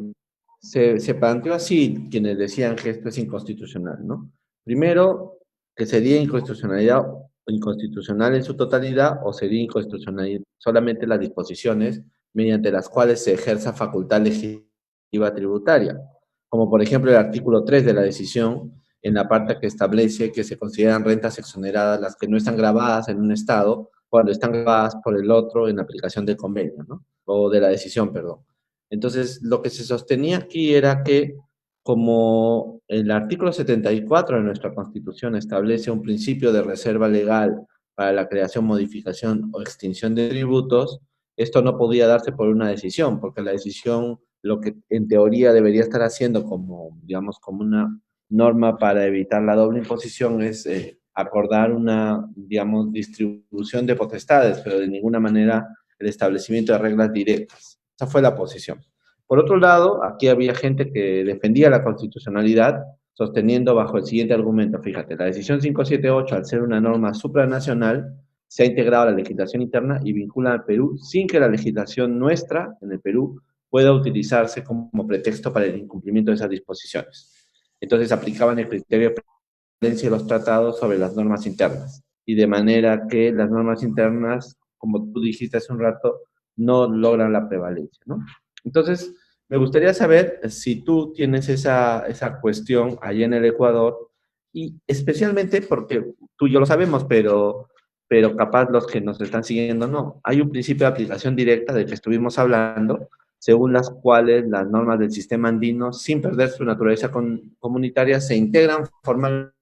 se planteó así quienes decían que esto es inconstitucional, ¿no? Primero, que sería inconstitucional en su totalidad o sería inconstitucional solamente las disposiciones mediante las cuales se ejerza facultad legislativa tributaria, como por ejemplo el artículo 3 de la decisión, en la parte que establece que se consideran rentas exoneradas las que no están grabadas en un estado cuando están grabadas por el otro en aplicación del convenio, ¿no? O de la decisión, perdón. Entonces, lo que se sostenía aquí era que como el artículo 74 de nuestra Constitución establece un principio de reserva legal para la creación, modificación o extinción de tributos, esto no podía darse por una decisión, porque la decisión lo que en teoría debería estar haciendo como, digamos, como una norma para evitar la doble imposición es acordar una, digamos, distribución de potestades, pero de ninguna manera el establecimiento de reglas directas. Esa fue la posición. Por otro lado, aquí había gente que defendía la constitucionalidad, sosteniendo bajo el siguiente argumento, fíjate, la decisión 578, al ser una norma supranacional, se ha integrado a la legislación interna y vincula al Perú sin que la legislación nuestra en el Perú pueda utilizarse como pretexto para el incumplimiento de esas disposiciones. Entonces aplicaban el criterio de prevalencia de los tratados sobre las normas internas. Y de manera que las normas internas, como tú dijiste hace un rato, no logran la prevalencia, ¿no? Entonces, me gustaría saber si tú tienes esa cuestión allá en el Ecuador y especialmente porque tú y yo lo sabemos, pero capaz los que nos están siguiendo no. Hay un principio de aplicación directa del que estuvimos hablando, según las cuales las normas del sistema andino, sin perder su naturaleza comunitaria, se integran formalmente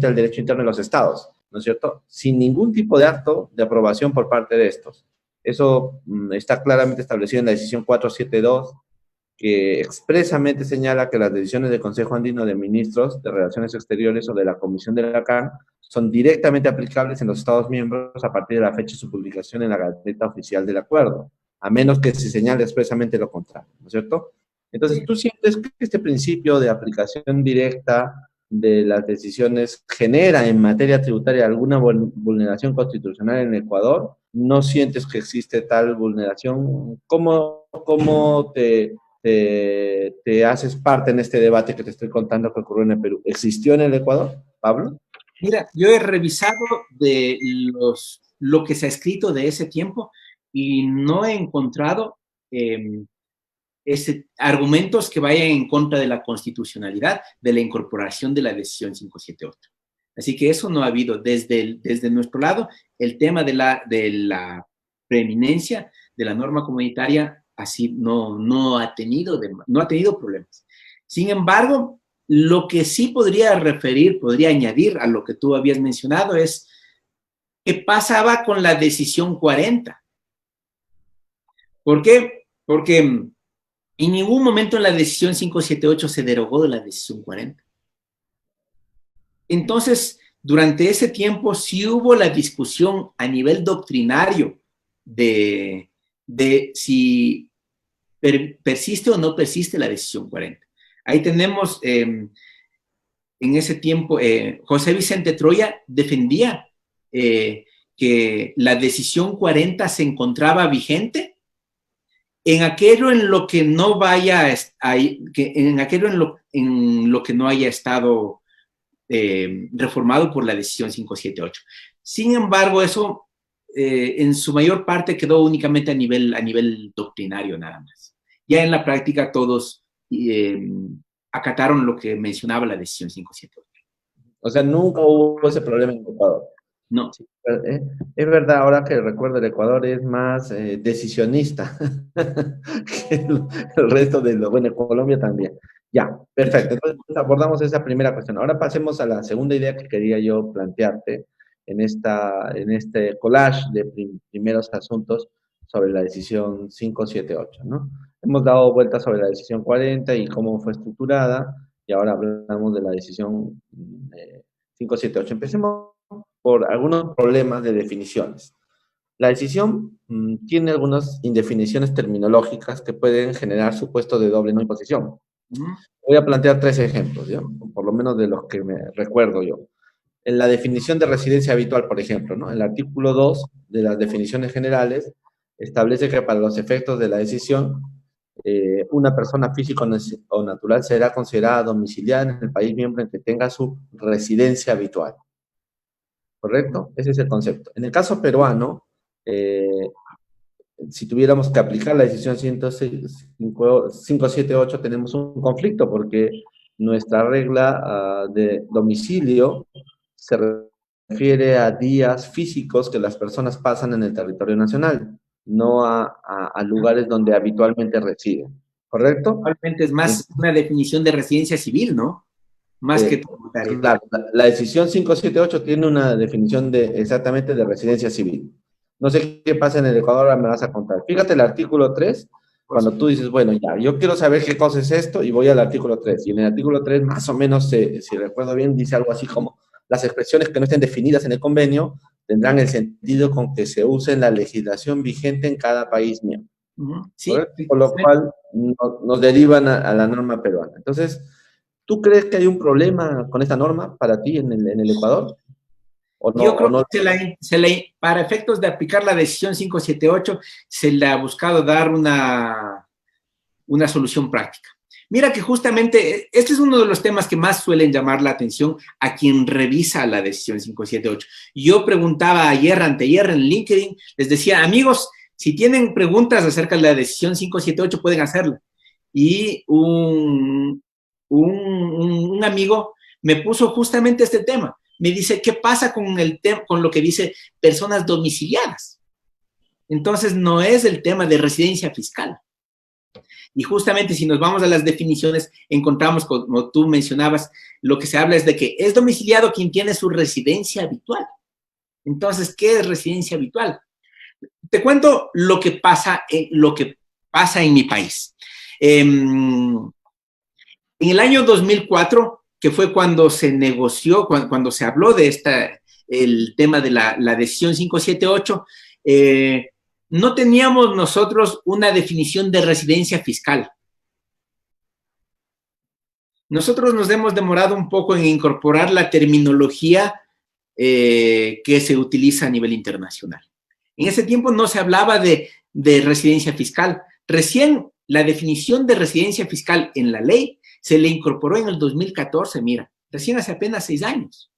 al derecho interno de los estados, ¿no es cierto? Sin ningún tipo de acto de aprobación por parte de estos. Eso está claramente establecido en la decisión 472, que expresamente señala que las decisiones del Consejo Andino de Ministros de Relaciones Exteriores o de la Comisión de la CAN son directamente aplicables en los Estados miembros a partir de la fecha de su publicación en la Gaceta Oficial del Acuerdo, a menos que se señale expresamente lo contrario, ¿no es cierto? Entonces, ¿tú sientes que este principio de aplicación directa de las decisiones genera en materia tributaria alguna vulneración constitucional en Ecuador? ¿No sientes que existe tal vulneración? ¿Cómo te haces parte en este debate que te estoy contando que ocurrió en el Perú? ¿Existió en el Ecuador, Pablo? Mira, yo he revisado lo que se ha escrito de ese tiempo y no he encontrado eh, argumentos que vayan en contra de la constitucionalidad de la incorporación de la decisión 578. Así que eso no ha habido. Desde nuestro lado, el tema de la preeminencia de la norma comunitaria así no ha tenido problemas. Sin embargo, lo que sí podría añadir a lo que tú habías mencionado es qué pasaba con la decisión 40. ¿Por qué? Porque en ningún momento en la decisión 578 se derogó de la decisión 40. Entonces, durante ese tiempo sí hubo la discusión a nivel doctrinario de si persiste o no persiste la decisión 40. Ahí tenemos, en ese tiempo, José Vicente Troya defendía que la decisión 40 se encontraba vigente en aquello en lo que no vaya, en aquello en lo que no haya estado reformado por la decisión 578. Sin embargo, eso en su mayor parte quedó únicamente a nivel doctrinario nada más. Ya en la práctica todos acataron lo que mencionaba la decisión 578. O sea, nunca hubo ese problema en Ecuador. No. Sí, es verdad, ahora que recuerdo, el Ecuador es más decisionista que el resto de lo, bueno, Colombia también. Ya, perfecto. Entonces abordamos esa primera cuestión. Ahora pasemos a la segunda idea que quería yo plantearte en este collage de primeros asuntos sobre la decisión 578, ¿no? Hemos dado vueltas sobre la decisión 40 y cómo fue estructurada, y ahora hablamos de la decisión 578. Empecemos por algunos problemas de definiciones. La decisión tiene algunas indefiniciones terminológicas que pueden generar supuestos de doble no imposición. Voy a plantear tres ejemplos, ¿ya? Por lo menos de los que me recuerdo yo. En la definición de residencia habitual, por ejemplo, ¿no? El artículo 2 de las definiciones generales establece que para los efectos de la decisión, una persona física o natural será considerada domiciliada en el país miembro en que tenga su residencia habitual. ¿Correcto? Ese es el concepto. En el caso peruano, si tuviéramos que aplicar la decisión 578, tenemos un conflicto porque nuestra regla de domicilio se refiere a días físicos que las personas pasan en el territorio nacional, no a lugares donde habitualmente residen. ¿Correcto? Actualmente es más una definición de residencia civil, ¿no? Más que tributaria. Claro, la decisión 578 tiene una definición exactamente de residencia civil. No sé qué pasa en el Ecuador, ahora me vas a contar. Fíjate el artículo 3, cuando tú dices, bueno, ya, yo quiero saber qué cosa es esto, y voy al artículo 3. Y en el artículo 3, más o menos, si recuerdo bien, dice algo así como, las expresiones que no estén definidas en el convenio tendrán el sentido con que se use en la legislación vigente en cada país miembro. Sí. Por lo cual, nos derivan a la norma peruana. Entonces, ¿tú crees que hay un problema con esta norma para ti en el Ecuador? ¿O no, yo creo que para efectos de aplicar la decisión 578 se le ha buscado dar una solución práctica. Mira que justamente este es uno de los temas que más suelen llamar la atención a quien revisa la decisión 578. Yo preguntaba anteayer en LinkedIn, les decía, amigos, si tienen preguntas acerca de la decisión 578 pueden hacerla. Y un amigo me puso justamente este tema. Me dice, ¿qué pasa con lo que dice personas domiciliadas? Entonces, no es el tema de residencia fiscal. Y justamente si nos vamos a las definiciones, encontramos, como tú mencionabas, lo que se habla es de que es domiciliado quien tiene su residencia habitual. Entonces, ¿qué es residencia habitual? Te cuento lo que pasa en mi país. En el año 2004, que fue cuando se negoció, cuando se habló de el tema de la decisión 578, no teníamos nosotros una definición de residencia fiscal. Nosotros nos hemos demorado un poco en incorporar la terminología que se utiliza a nivel internacional. En ese tiempo no se hablaba de residencia fiscal. Recién la definición de residencia fiscal en la ley se le incorporó en el 2014, mira, recién hace apenas 6 años.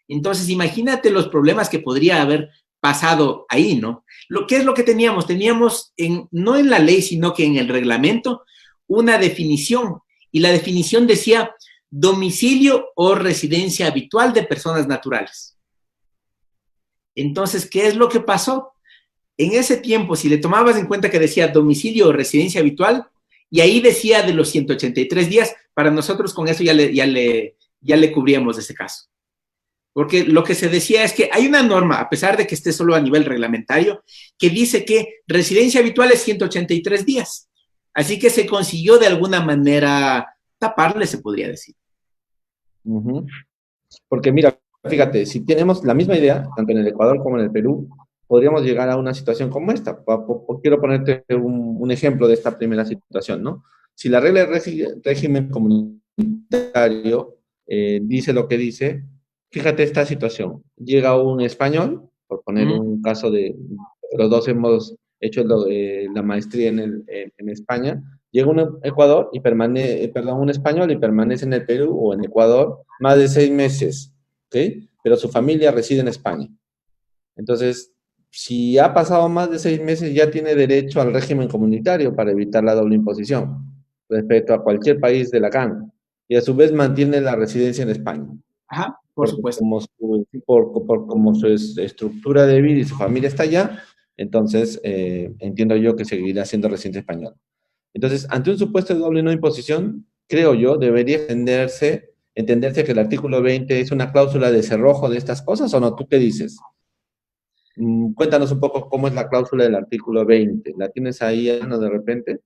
Entonces, imagínate los problemas que podría haber pasado ahí, ¿no? ¿Qué es lo que teníamos? Teníamos, no en la ley, sino que en el reglamento, una definición. Y la definición decía domicilio o residencia habitual de personas naturales. Entonces, ¿qué es lo que pasó? En ese tiempo, si le tomabas en cuenta que decía domicilio o residencia habitual, y ahí decía de los 183 días, para nosotros con eso ya le cubríamos ese caso. Porque lo que se decía es que hay una norma, a pesar de que esté solo a nivel reglamentario, que dice que residencia habitual es 183 días. Así que se consiguió de alguna manera taparle, se podría decir. Ujú. Porque mira, fíjate, si tenemos la misma idea, tanto en el Ecuador como en el Perú, podríamos llegar a una situación como esta. Quiero ponerte un ejemplo de esta primera situación, ¿no? Si la regla de régimen comunitario dice lo que dice, fíjate esta situación. Llega un español, por poner un caso de, los dos hemos hecho la maestría en España, llega un Ecuador y perdón, un español y permanece en el Perú o en Ecuador más de 6 meses, ¿ok? Pero su familia reside en España. Entonces, si ha pasado más de 6 meses, ya tiene derecho al régimen comunitario para evitar la doble imposición respecto a cualquier país de la CAN. Y a su vez mantiene la residencia en España. Ajá, por Porque supuesto. como su estructura de vida y su familia está allá, entonces entiendo yo que seguirá siendo residente español. Entonces, ante un supuesto de doble no imposición, creo yo, debería entenderse que el artículo 20 es una cláusula de cerrojo de estas cosas, ¿o no? ¿Tú qué dices? Cuéntanos un poco cómo es la cláusula del artículo 20. ¿La tienes ahí, Ana, de repente?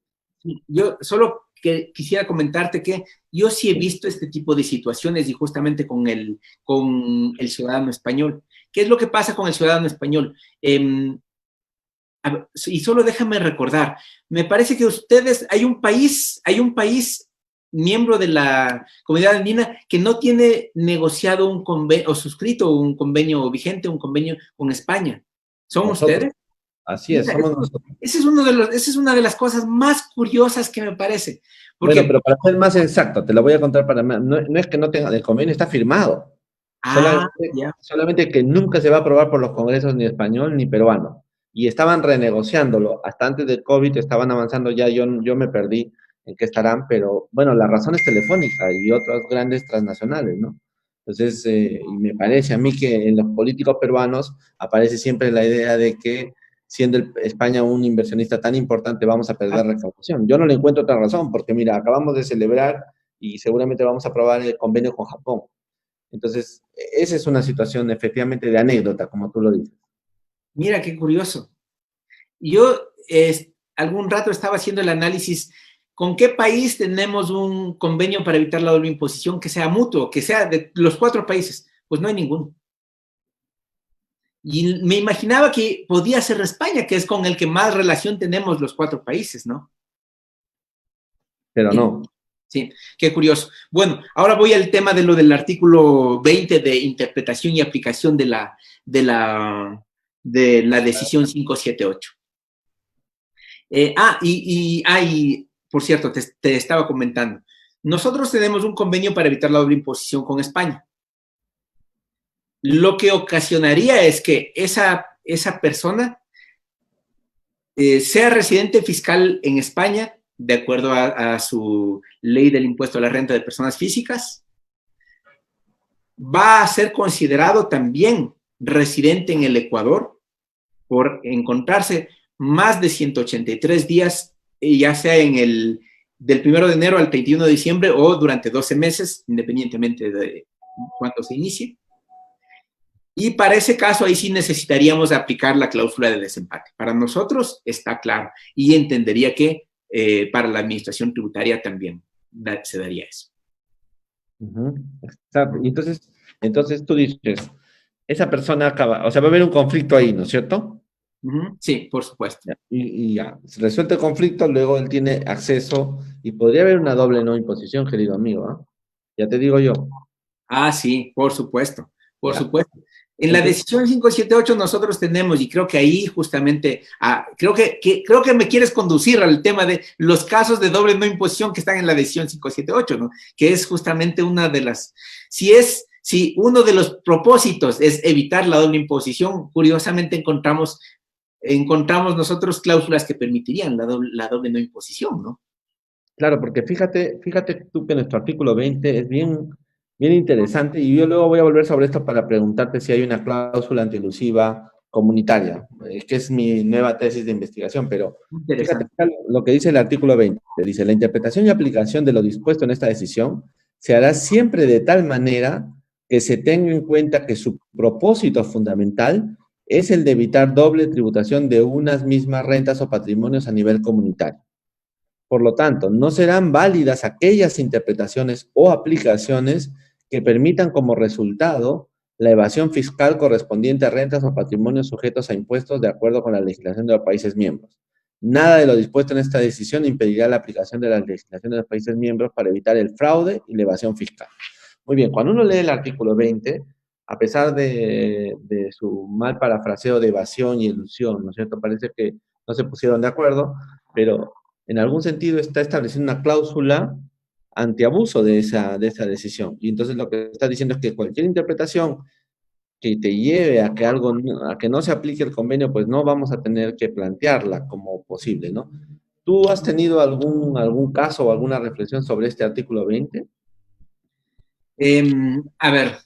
Yo solo quisiera comentarte que yo sí he visto este tipo de situaciones y justamente con el ciudadano español. ¿Qué es lo que pasa con el ciudadano español? Y solo déjame recordar, me parece que hay un país miembro de la comunidad andina que no tiene negociado un convenio o suscrito un convenio vigente, un convenio con España. ¿Son Nosotros. ustedes? Así es, Mira, somos nosotros. esa es una de las cosas más curiosas que me parece, Bueno, porque, pero para ser más exacto, te lo voy a contar no es que no tenga, el convenio está firmado. ya, Solamente que nunca se va a aprobar por los congresos ni español ni peruano. Y estaban renegociándolo. Hasta antes del COVID estaban avanzando ya, yo me perdí en qué estarán, pero bueno, la razón es Telefónica y otras grandes transnacionales, ¿no? Entonces, y me parece a mí que en los políticos peruanos aparece siempre la idea de que siendo España un inversionista tan importante vamos a perder recaudación. Yo no le encuentro otra razón, porque mira, acabamos de celebrar y seguramente vamos a aprobar el convenio con Japón. Entonces, esa es una situación efectivamente de anécdota, como tú lo dices. mira qué curioso. Yo algún rato estaba haciendo el análisis, ¿con qué país tenemos un convenio para evitar la doble imposición que sea mutuo, que sea de los 4 países? Pues no hay ninguno. Y me imaginaba que podía ser España, que es con el que más relación tenemos los 4 países, ¿no? Pero no. Sí, qué curioso. Bueno, ahora voy al tema de lo del artículo 20 de interpretación y aplicación de la decisión 578. Y por cierto, te estaba comentando. Nosotros tenemos un convenio para evitar la doble imposición con España. Lo que ocasionaría es que esa persona sea residente fiscal en España, de acuerdo a su ley del impuesto a la renta de personas físicas, va a ser considerado también residente en el Ecuador por encontrarse más de 183 días, ya sea del 1 de enero al 31 de diciembre o durante 12 meses, independientemente de cuándo se inicie. Y para ese caso, ahí sí necesitaríamos aplicar la cláusula de desempate. Para nosotros está claro y entendería que para la administración tributaria también se daría eso. Exacto. Y entonces tú dices, esa persona acaba, o sea, va a haber un conflicto ahí, ¿no es cierto? Sí, por supuesto. Y ya, resuelto el conflicto, luego él tiene acceso y podría haber una doble no imposición, querido amigo, ¿ah? Ya te digo yo. Ah, sí, por supuesto, por Ya. supuesto. En la Entonces, decisión 578 nosotros tenemos, y creo que ahí justamente, creo que me quieres conducir al tema de los casos de doble no imposición que están en la decisión 578, ¿no? Que es justamente una de las, si uno de los propósitos es evitar la doble imposición, curiosamente encontramos nosotros cláusulas que permitirían la doble no imposición, ¿no? claro, porque fíjate tú que nuestro artículo 20 es bien interesante y yo luego voy a volver sobre esto para preguntarte si hay una cláusula antielusiva comunitaria, que es mi nueva tesis de investigación, pero fíjate Interesante. acá lo que dice el artículo 20. Dice, la interpretación y aplicación de lo dispuesto en esta decisión se hará siempre de tal manera que se tenga en cuenta que su propósito fundamental es el de evitar doble tributación de unas mismas rentas o patrimonios a nivel comunitario. Por lo tanto, no serán válidas aquellas interpretaciones o aplicaciones que permitan como resultado la evasión fiscal correspondiente a rentas o patrimonios sujetos a impuestos de acuerdo con la legislación de los países miembros. Nada de lo dispuesto en esta decisión impedirá la aplicación de la legislación de los países miembros para evitar el fraude y la evasión fiscal. Muy bien, cuando uno lee el artículo 20, a pesar de su mal parafraseo de evasión y elusión, ¿no es cierto? Parece que no se pusieron de acuerdo, pero en algún sentido está estableciendo una cláusula antiabuso de esa decisión. Y entonces lo que está diciendo es que cualquier interpretación que te lleve a que a que no se aplique el convenio, pues no vamos a tener que plantearla como posible, ¿no? ¿Tú has tenido algún caso o alguna reflexión sobre este artículo 20? A ver,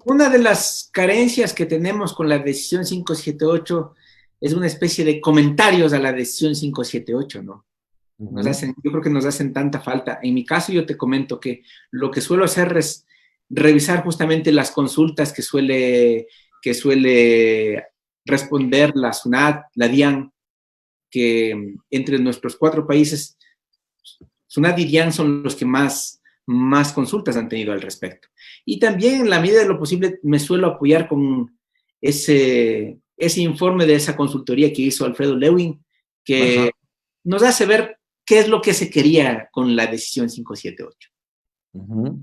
una de las carencias que tenemos con la decisión 578 es una especie de comentarios a la decisión 578, ¿no? Yo creo que nos hacen tanta falta. En mi caso, yo te comento que lo que suelo hacer es revisar justamente las consultas que suele responder la SUNAT, la DIAN, que entre nuestros 4 países, SUNAT y DIAN son los que más consultas han tenido al respecto. Y también, en la medida de lo posible, me suelo apoyar con ese informe de esa consultoría que hizo Alfredo Lewin, que Ajá. nos hace ver qué es lo que se quería con la decisión 578. Ujú,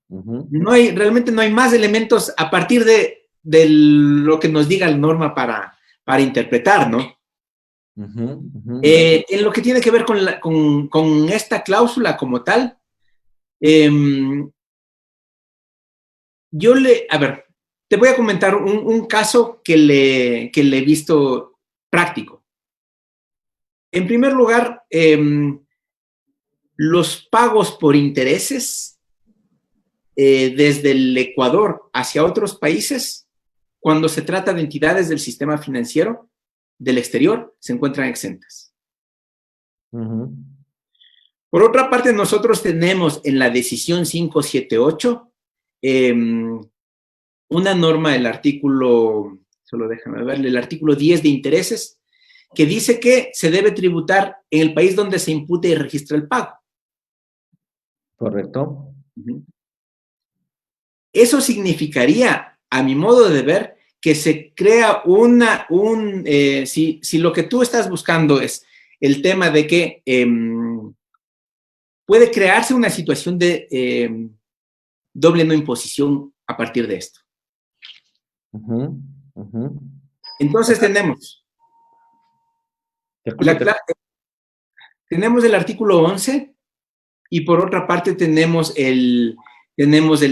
ujú, Realmente no hay más elementos a partir de lo que nos diga la norma para interpretar, ¿no? ujú, ujú. En lo que tiene que ver con esta cláusula como tal, eh, a ver, te voy a comentar un caso que le he visto práctico. En primer lugar, los pagos por intereses desde el Ecuador hacia otros países, cuando se trata de entidades del sistema financiero del exterior, se encuentran exentas. Ujú. Por otra parte, nosotros tenemos en la decisión 578 una norma del artículo, solo déjame ver, el artículo 10 de intereses, que dice que se debe tributar en el país donde se impute y registra el pago. Correcto. Eso significaría, a mi modo de ver, que se crea si lo que tú estás buscando es el tema de que puede crearse una situación de doble no imposición a partir de esto. Ujú, ujú. O Entonces sea, te escucho, te escucho. tenemos el artículo 11 y por otra parte tenemos el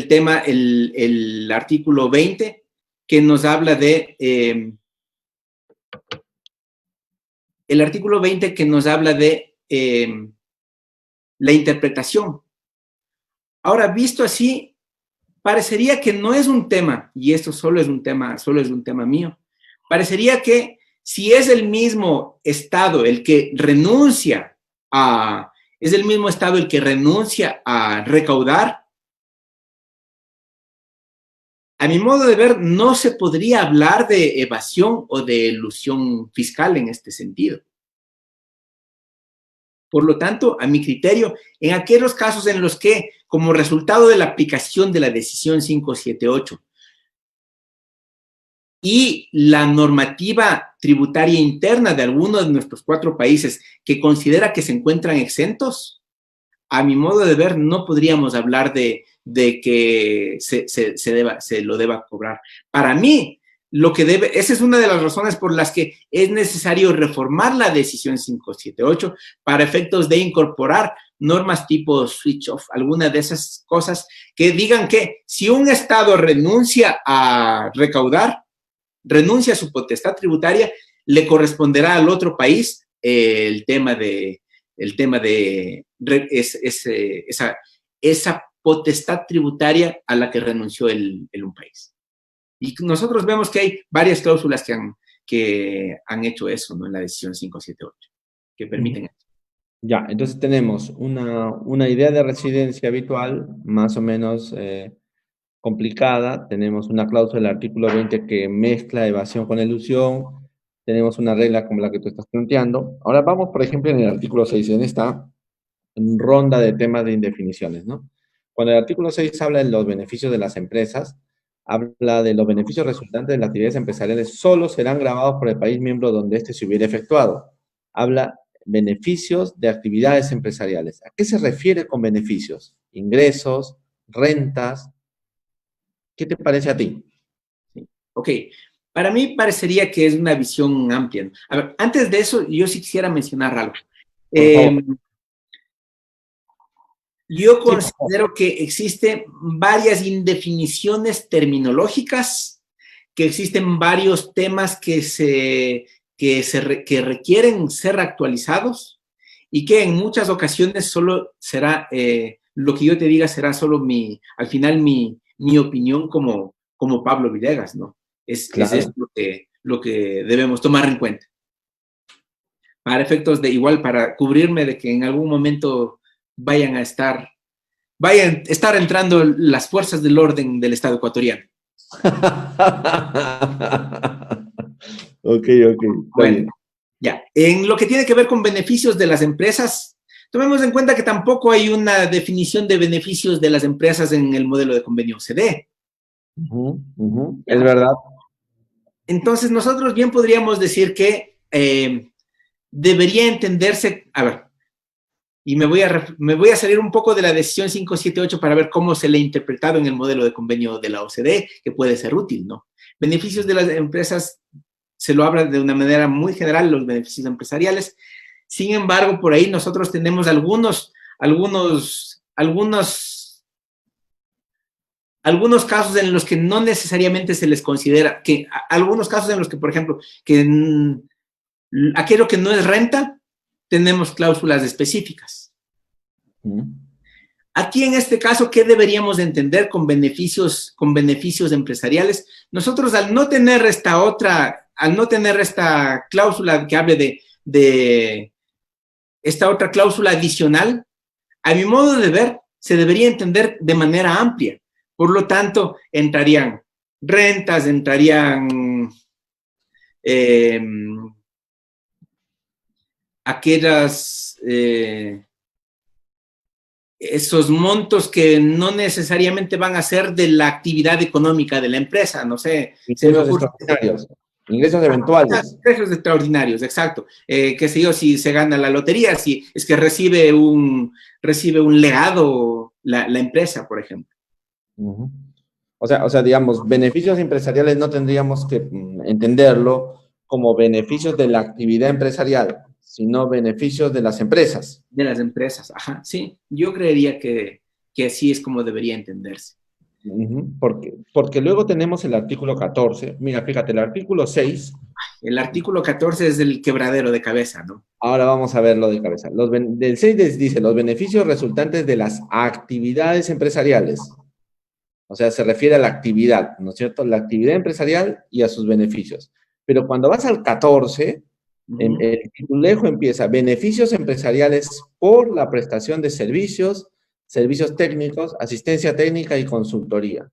tema, el artículo 20, que nos habla el artículo 20 que nos habla de la interpretación. Ahora, visto así, parecería que no es un tema, y esto solo es un tema mío, parecería que si es el mismo Estado el que renuncia es el mismo Estado el que renuncia a recaudar, a mi modo de ver, no se podría hablar de evasión o de elusión fiscal en este sentido. Por lo tanto, a mi criterio, en aquellos casos en los que, como resultado de la aplicación de la decisión 578 y la normativa tributaria interna de alguno de nuestros 4 países que considera que se encuentran exentos, a mi modo de ver, no podríamos hablar de que se lo deba cobrar. Para mí, esa es una de las razones por las que es necesario reformar la decisión 578 para efectos de incorporar normas tipo switch off, alguna de esas cosas que digan que si un Estado renuncia a recaudar, renuncia a su potestad tributaria, le corresponderá al otro país el tema de esa potestad tributaria a la que renunció un país. Y nosotros vemos que hay varias cláusulas que han hecho eso, ¿no? En la decisión 578, que permiten eso. Ya, entonces tenemos una idea de residencia habitual, más o menos complicada. Tenemos una cláusula del artículo 20 que mezcla evasión con elusión. Tenemos una regla como la que tú estás planteando. Ahora vamos, por ejemplo, en el artículo 6, en esta ronda de temas de indefiniciones, ¿no? Cuando el artículo 6 habla de los beneficios de las empresas, habla de los beneficios resultantes de las actividades empresariales solo serán grabados por el país miembro donde éste se hubiera efectuado. Habla beneficios de actividades empresariales. ¿A qué se refiere con beneficios? Ingresos, rentas. ¿Qué te parece a ti? Ok, para mí parecería que es una visión amplia. A ver, antes de eso, yo sí quisiera mencionar algo. Yo considero que existen varias indefiniciones terminológicas, que existen varios temas que requieren ser actualizados y que en muchas ocasiones solo será, lo que yo te diga será solo al final mi opinión como Pablo Villegas, ¿no? Claro. Es lo que debemos tomar en cuenta. Para efectos para cubrirme de que en algún momento vayan a estar entrando las fuerzas del orden del Estado ecuatoriano. Ok. Bueno, ya. En lo que tiene que ver con beneficios de las empresas, tomemos en cuenta que tampoco hay una definición de beneficios de las empresas en el modelo de convenio OCDE. Es verdad. Entonces, nosotros bien podríamos decir que debería entenderse, a ver, y me voy a salir un poco de la decisión 578 para ver cómo se le ha interpretado en el modelo de convenio de la OCDE, que puede ser útil, ¿no? Beneficios de las empresas, se lo habla de una manera muy general, los beneficios empresariales. Sin embargo, por ahí nosotros tenemos algunos casos en los que no necesariamente se les considera, algunos casos en los que, por ejemplo, que aquello que no es renta, tenemos cláusulas específicas. Aquí, en este caso, ¿qué deberíamos entender con beneficios empresariales? Nosotros, al no tener esta cláusula que hable de esta otra cláusula adicional, a mi modo de ver, se debería entender de manera amplia. Por lo tanto, entrarían rentas, entrarían esos montos que no necesariamente van a ser de la actividad económica de la empresa, no sé. Ingresos extraordinarios, ingresos eventuales. Ingresos extraordinarios, exacto. Qué sé yo, si se gana la lotería, si es que recibe un legado la empresa, por ejemplo. O sea, digamos, beneficios empresariales no tendríamos que entenderlo como beneficios de la actividad empresarial, sino beneficios de las empresas. De las empresas, ajá, sí. Yo creería que así es como debería entenderse. Porque luego tenemos el artículo 14. Mira, fíjate, el artículo 6. El artículo 14 es el quebradero de cabeza, ¿no? Ahora vamos a verlo de cabeza. Del 6 dice, los beneficios resultantes de las actividades empresariales. O sea, se refiere a la actividad, ¿no es cierto? La actividad empresarial y a sus beneficios. Pero cuando vas al 14, el titulejo empieza, beneficios empresariales por la prestación de servicios técnicos, asistencia técnica y consultoría.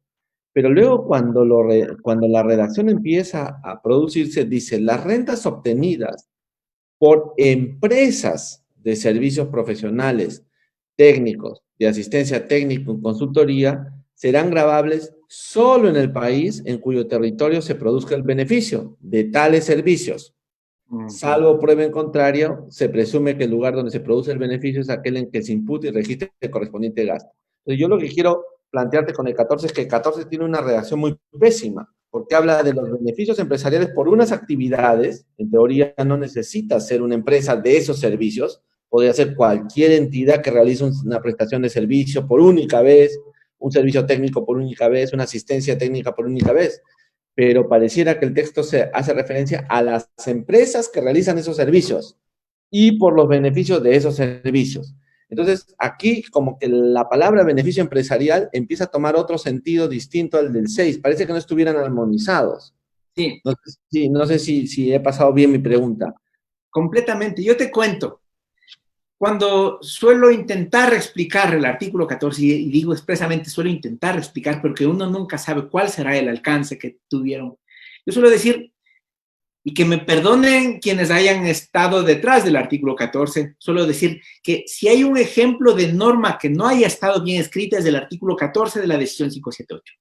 Pero luego cuando la redacción empieza a producirse, dice, las rentas obtenidas por empresas de servicios profesionales, técnicos, de asistencia técnica y consultoría, serán gravables solo en el país en cuyo territorio se produzca el beneficio de tales servicios. Ujú. Salvo prueba en contrario, se presume que el lugar donde se produce el beneficio es aquel en que se imputa y registra el correspondiente gasto. Entonces, yo lo que quiero plantearte con el 14 es que el 14 tiene una redacción muy pésima, porque habla de los beneficios empresariales por unas actividades. En teoría no necesita ser una empresa de esos servicios, podría ser cualquier entidad que realice una prestación de servicio por única vez, un servicio técnico por única vez, una asistencia técnica por única vez, pero pareciera que el texto se hace referencia a las empresas que realizan esos servicios y por los beneficios de esos servicios. Entonces, aquí como que la palabra beneficio empresarial empieza a tomar otro sentido distinto al del 6. Parece que no estuvieran armonizados. Sí, No sé si he pasado bien mi pregunta. completamente. Yo te cuento. Cuando suelo intentar explicar el artículo 14, y digo expresamente suelo intentar explicar, porque uno nunca sabe cuál será el alcance que tuvieron, yo suelo decir, y que me perdonen quienes hayan estado detrás del artículo 14, suelo decir que si hay un ejemplo de norma que no haya estado bien escrita es el artículo 14 de la decisión 578.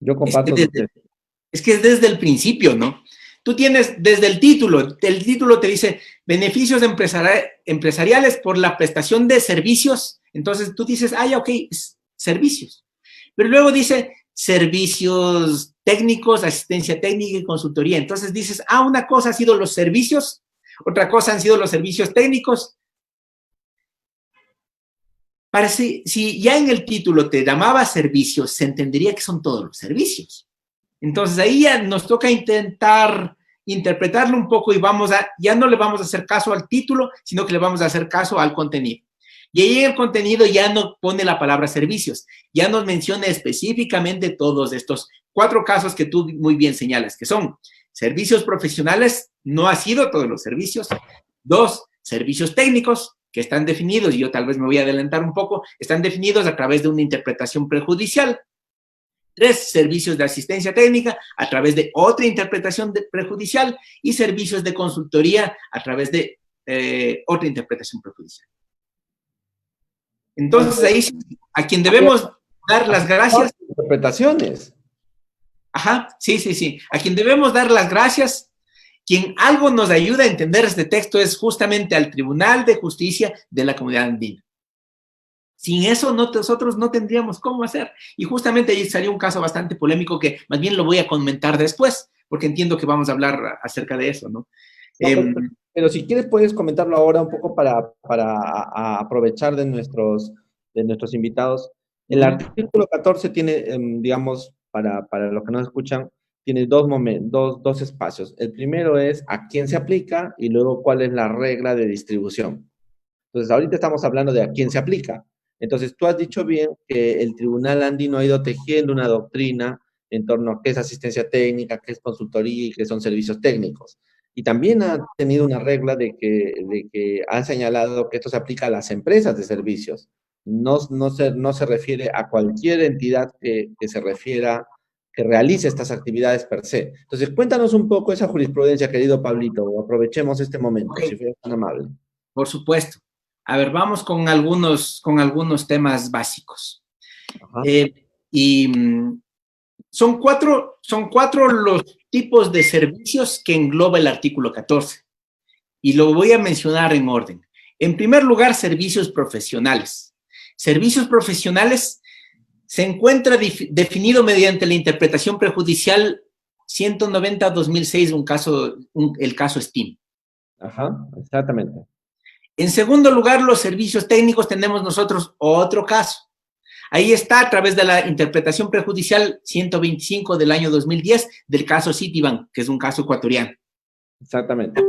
Yo Es que comparto tu desde, texto. es que es desde el principio, ¿no? Tú tienes desde el título te dice beneficios empresariales por la prestación de servicios. Entonces tú dices, ah, ya, ok, servicios. Pero luego dice servicios técnicos, asistencia técnica y consultoría. Entonces dices, ah, una cosa ha sido los servicios, otra cosa han sido los servicios técnicos. Parece, si ya en el título te llamaba servicios, se entendería que son todos los servicios. Entonces ahí ya nos toca intentar interpretarlo un poco y ya no le vamos a hacer caso al título, sino que le vamos a hacer caso al contenido. Y ahí en el contenido ya no pone la palabra servicios, ya nos menciona específicamente todos estos 4 casos que tú muy bien señalas, que son servicios profesionales, no ha sido todos los servicios. 2, servicios técnicos, que están definidos, y yo tal vez me voy a adelantar un poco, están definidos a través de una interpretación prejudicial. 3, servicios de asistencia técnica a través de otra interpretación prejudicial y servicios de consultoría a través de otra interpretación prejudicial. Entonces ahí a quien debemos dar las gracias. Interpretaciones. Ajá, sí, sí, sí. A quien debemos dar las gracias, quien algo nos ayuda a entender este texto es justamente al Tribunal de Justicia de la Comunidad Andina. Sin eso nosotros no tendríamos cómo hacer. Y justamente ahí salió un caso bastante polémico que más bien lo voy a comentar después, porque entiendo que vamos a hablar acerca de eso, ¿no? No, pero si quieres puedes comentarlo ahora un poco para aprovechar de nuestros invitados. El artículo 14 tiene, digamos, para los que no escuchan, tiene dos espacios. El primero es a quién se aplica y luego cuál es la regla de distribución. Entonces, ahorita estamos hablando de a quién se aplica. Entonces, tú has dicho bien que el Tribunal Andino ha ido tejiendo una doctrina en torno a qué es asistencia técnica, qué es consultoría y qué son servicios técnicos. Y también ha tenido una regla de que ha señalado que esto se aplica a las empresas de servicios. No se refiere a cualquier entidad que se refiera, que realice estas actividades per se. Entonces, cuéntanos un poco esa jurisprudencia, querido Pablito. Aprovechemos este momento, si Ok, fueras tan amable. por supuesto. A ver, vamos con algunos temas básicos. Ajá. Y son cuatro los tipos de servicios que engloba el artículo 14. Y lo voy a mencionar en orden. En primer lugar, servicios profesionales. Servicios profesionales se encuentra definido mediante la interpretación prejudicial 190-2006, el caso STEAM. Ajá, exactamente. En segundo lugar, los servicios técnicos tenemos nosotros otro caso. Ahí está a través de la interpretación prejudicial 125 del año 2010 del caso Citibank, que es un caso ecuatoriano. Exactamente.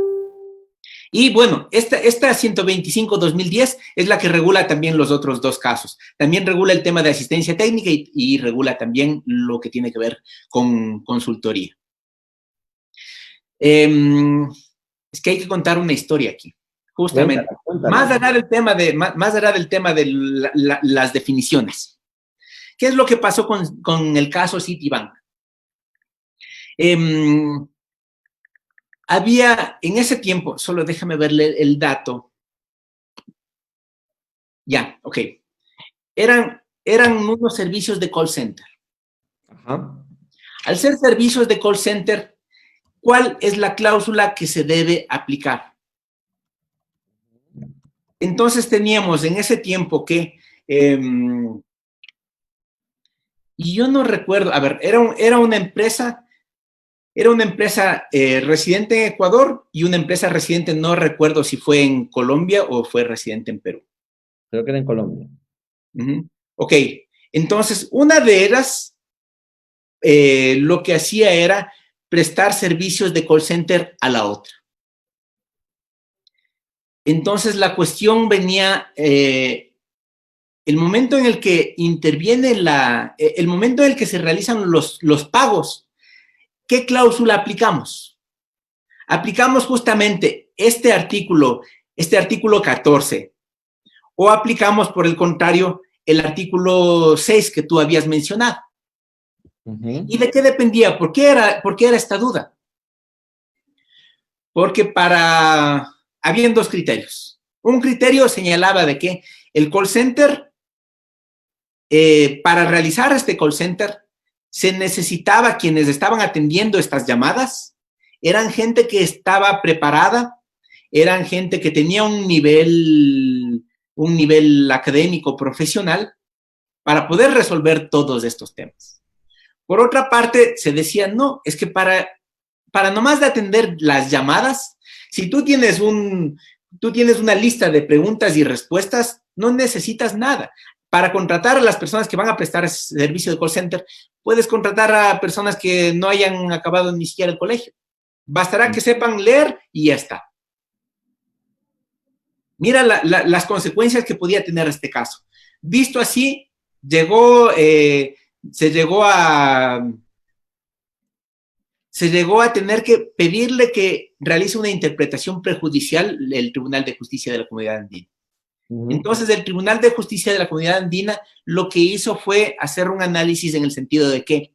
Y bueno, esta 125-2010 es la que regula también los otros 2 casos. También regula el tema de asistencia técnica y regula también lo que tiene que ver con consultoría. Es que hay que contar una historia aquí, justamente. Cuéntala, cuéntala. Más allá del tema de las definiciones. ¿Qué es lo que pasó con el caso Citibank? Había en ese tiempo, solo déjame verle el dato. Ya, ok. Eran unos servicios de call center. Ajá. Al ser servicios de call center, ¿cuál es la cláusula que se debe aplicar? Entonces teníamos en ese tiempo que, y yo no recuerdo, a ver, era una empresa residente en Ecuador y una empresa residente, no recuerdo si fue en Colombia o fue residente en Perú. Creo que era en Colombia. Ok, entonces una de ellas lo que hacía era prestar servicios de call center a la otra. Entonces la cuestión venía, el momento en el que interviene el momento en el que se realizan los pagos, ¿qué cláusula aplicamos? Aplicamos justamente este artículo 14, o aplicamos, por el contrario, el artículo 6 que tú habías mencionado. ¿Y de qué dependía? ¿Por qué era esta duda? Porque habían dos criterios. Un criterio señalaba de que el call center, para realizar este call center, se necesitaba, quienes estaban atendiendo estas llamadas, eran gente que estaba preparada, eran gente que tenía un nivel académico profesional para poder resolver todos estos temas. Por otra parte, se decía, no, es que para nomás de atender las llamadas, si tú tienes una lista de preguntas y respuestas, no necesitas nada. Para contratar a las personas que van a prestar servicio de call center, puedes contratar a personas que no hayan acabado ni siquiera el colegio. Bastará que sepan leer y ya está. Mira las consecuencias que podía tener este caso. Visto así, se llegó a tener que pedirle que realice una interpretación prejudicial el Tribunal de Justicia de la Comunidad Andina. Entonces, el Tribunal de Justicia de la Comunidad Andina lo que hizo fue hacer un análisis en el sentido de que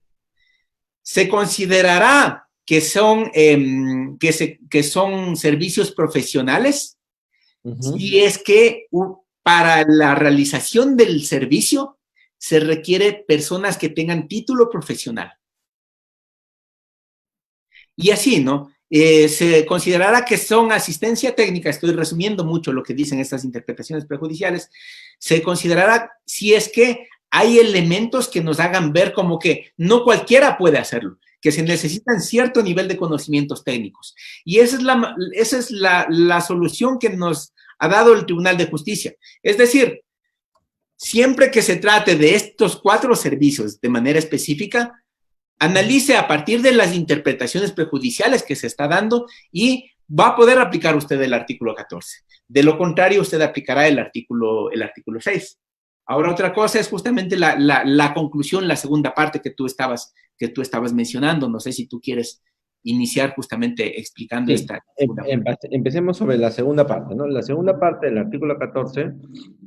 se considerará que son servicios profesionales si es que para la realización del servicio se requiere personas que tengan título profesional. Y así, ¿no? Se considerará que son asistencia técnica, estoy resumiendo mucho lo que dicen estas interpretaciones prejudiciales, se considerará si es que hay elementos que nos hagan ver como que no cualquiera puede hacerlo, que se necesitan cierto nivel de conocimientos técnicos. Y esa es la solución que nos ha dado el Tribunal de Justicia. Es decir, siempre que se trate de estos 4 servicios de manera específica, analice a partir de las interpretaciones prejudiciales que se está dando y va a poder aplicar usted el artículo 14. De lo contrario, usted aplicará el artículo 6. Ahora, otra cosa es justamente la conclusión, la segunda parte que tú estabas mencionando. No sé si tú quieres iniciar justamente explicando esta. Empecemos sobre la segunda parte, ¿no? La segunda parte del artículo 14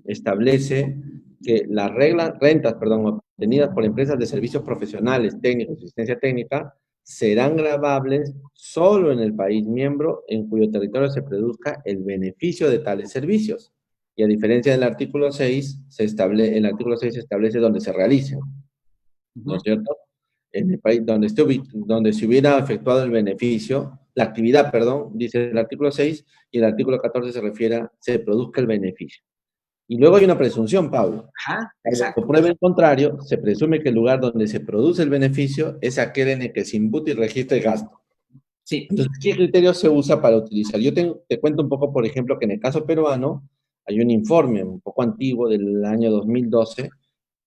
establece que las rentas obtenidas por empresas de servicios profesionales, técnicos, asistencia técnica, serán gravables solo en el país miembro en cuyo territorio se produzca el beneficio de tales servicios. Y a diferencia del artículo 6, el artículo 6 establece dónde se realicen, ¿no es cierto? En el país donde se hubiera efectuado el beneficio, la actividad, dice el artículo 6, y el artículo 14 se refiere a se produzca el beneficio. Y luego hay una presunción, Pablo. Ajá, exacto. Por prueba en contrario, se presume que el lugar donde se produce el beneficio es aquel en el que se impute y registra el gasto. Sí. Entonces, ¿qué criterio se usa para utilizar? Yo te cuento un poco, por ejemplo, que en el caso peruano hay un informe un poco antiguo del año 2012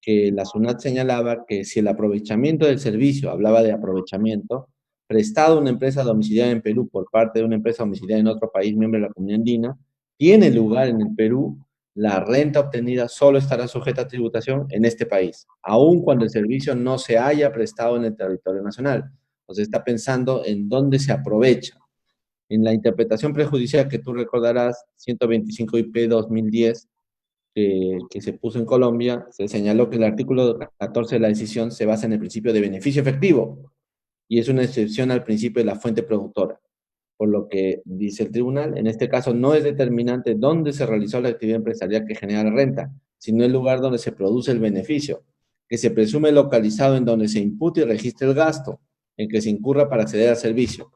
que la SUNAT señalaba que si el aprovechamiento del servicio, hablaba de aprovechamiento, prestado a una empresa domiciliada en Perú por parte de una empresa domiciliada en otro país miembro de la Comunidad Andina, tiene lugar en el Perú, la renta obtenida solo estará sujeta a tributación en este país, aun cuando el servicio no se haya prestado en el territorio nacional. O sea, está pensando en dónde se aprovecha. En la interpretación prejudicial que tú recordarás, 125 IP 2010, que se puso en Colombia, se señaló que el artículo 14 de la decisión se basa en el principio de beneficio efectivo y es una excepción al principio de la fuente productora. Por lo que dice el tribunal, en este caso no es determinante dónde se realizó la actividad empresarial que genera la renta, sino el lugar donde se produce el beneficio, que se presume localizado en donde se impute y registre el gasto, en que se incurra para acceder al servicio.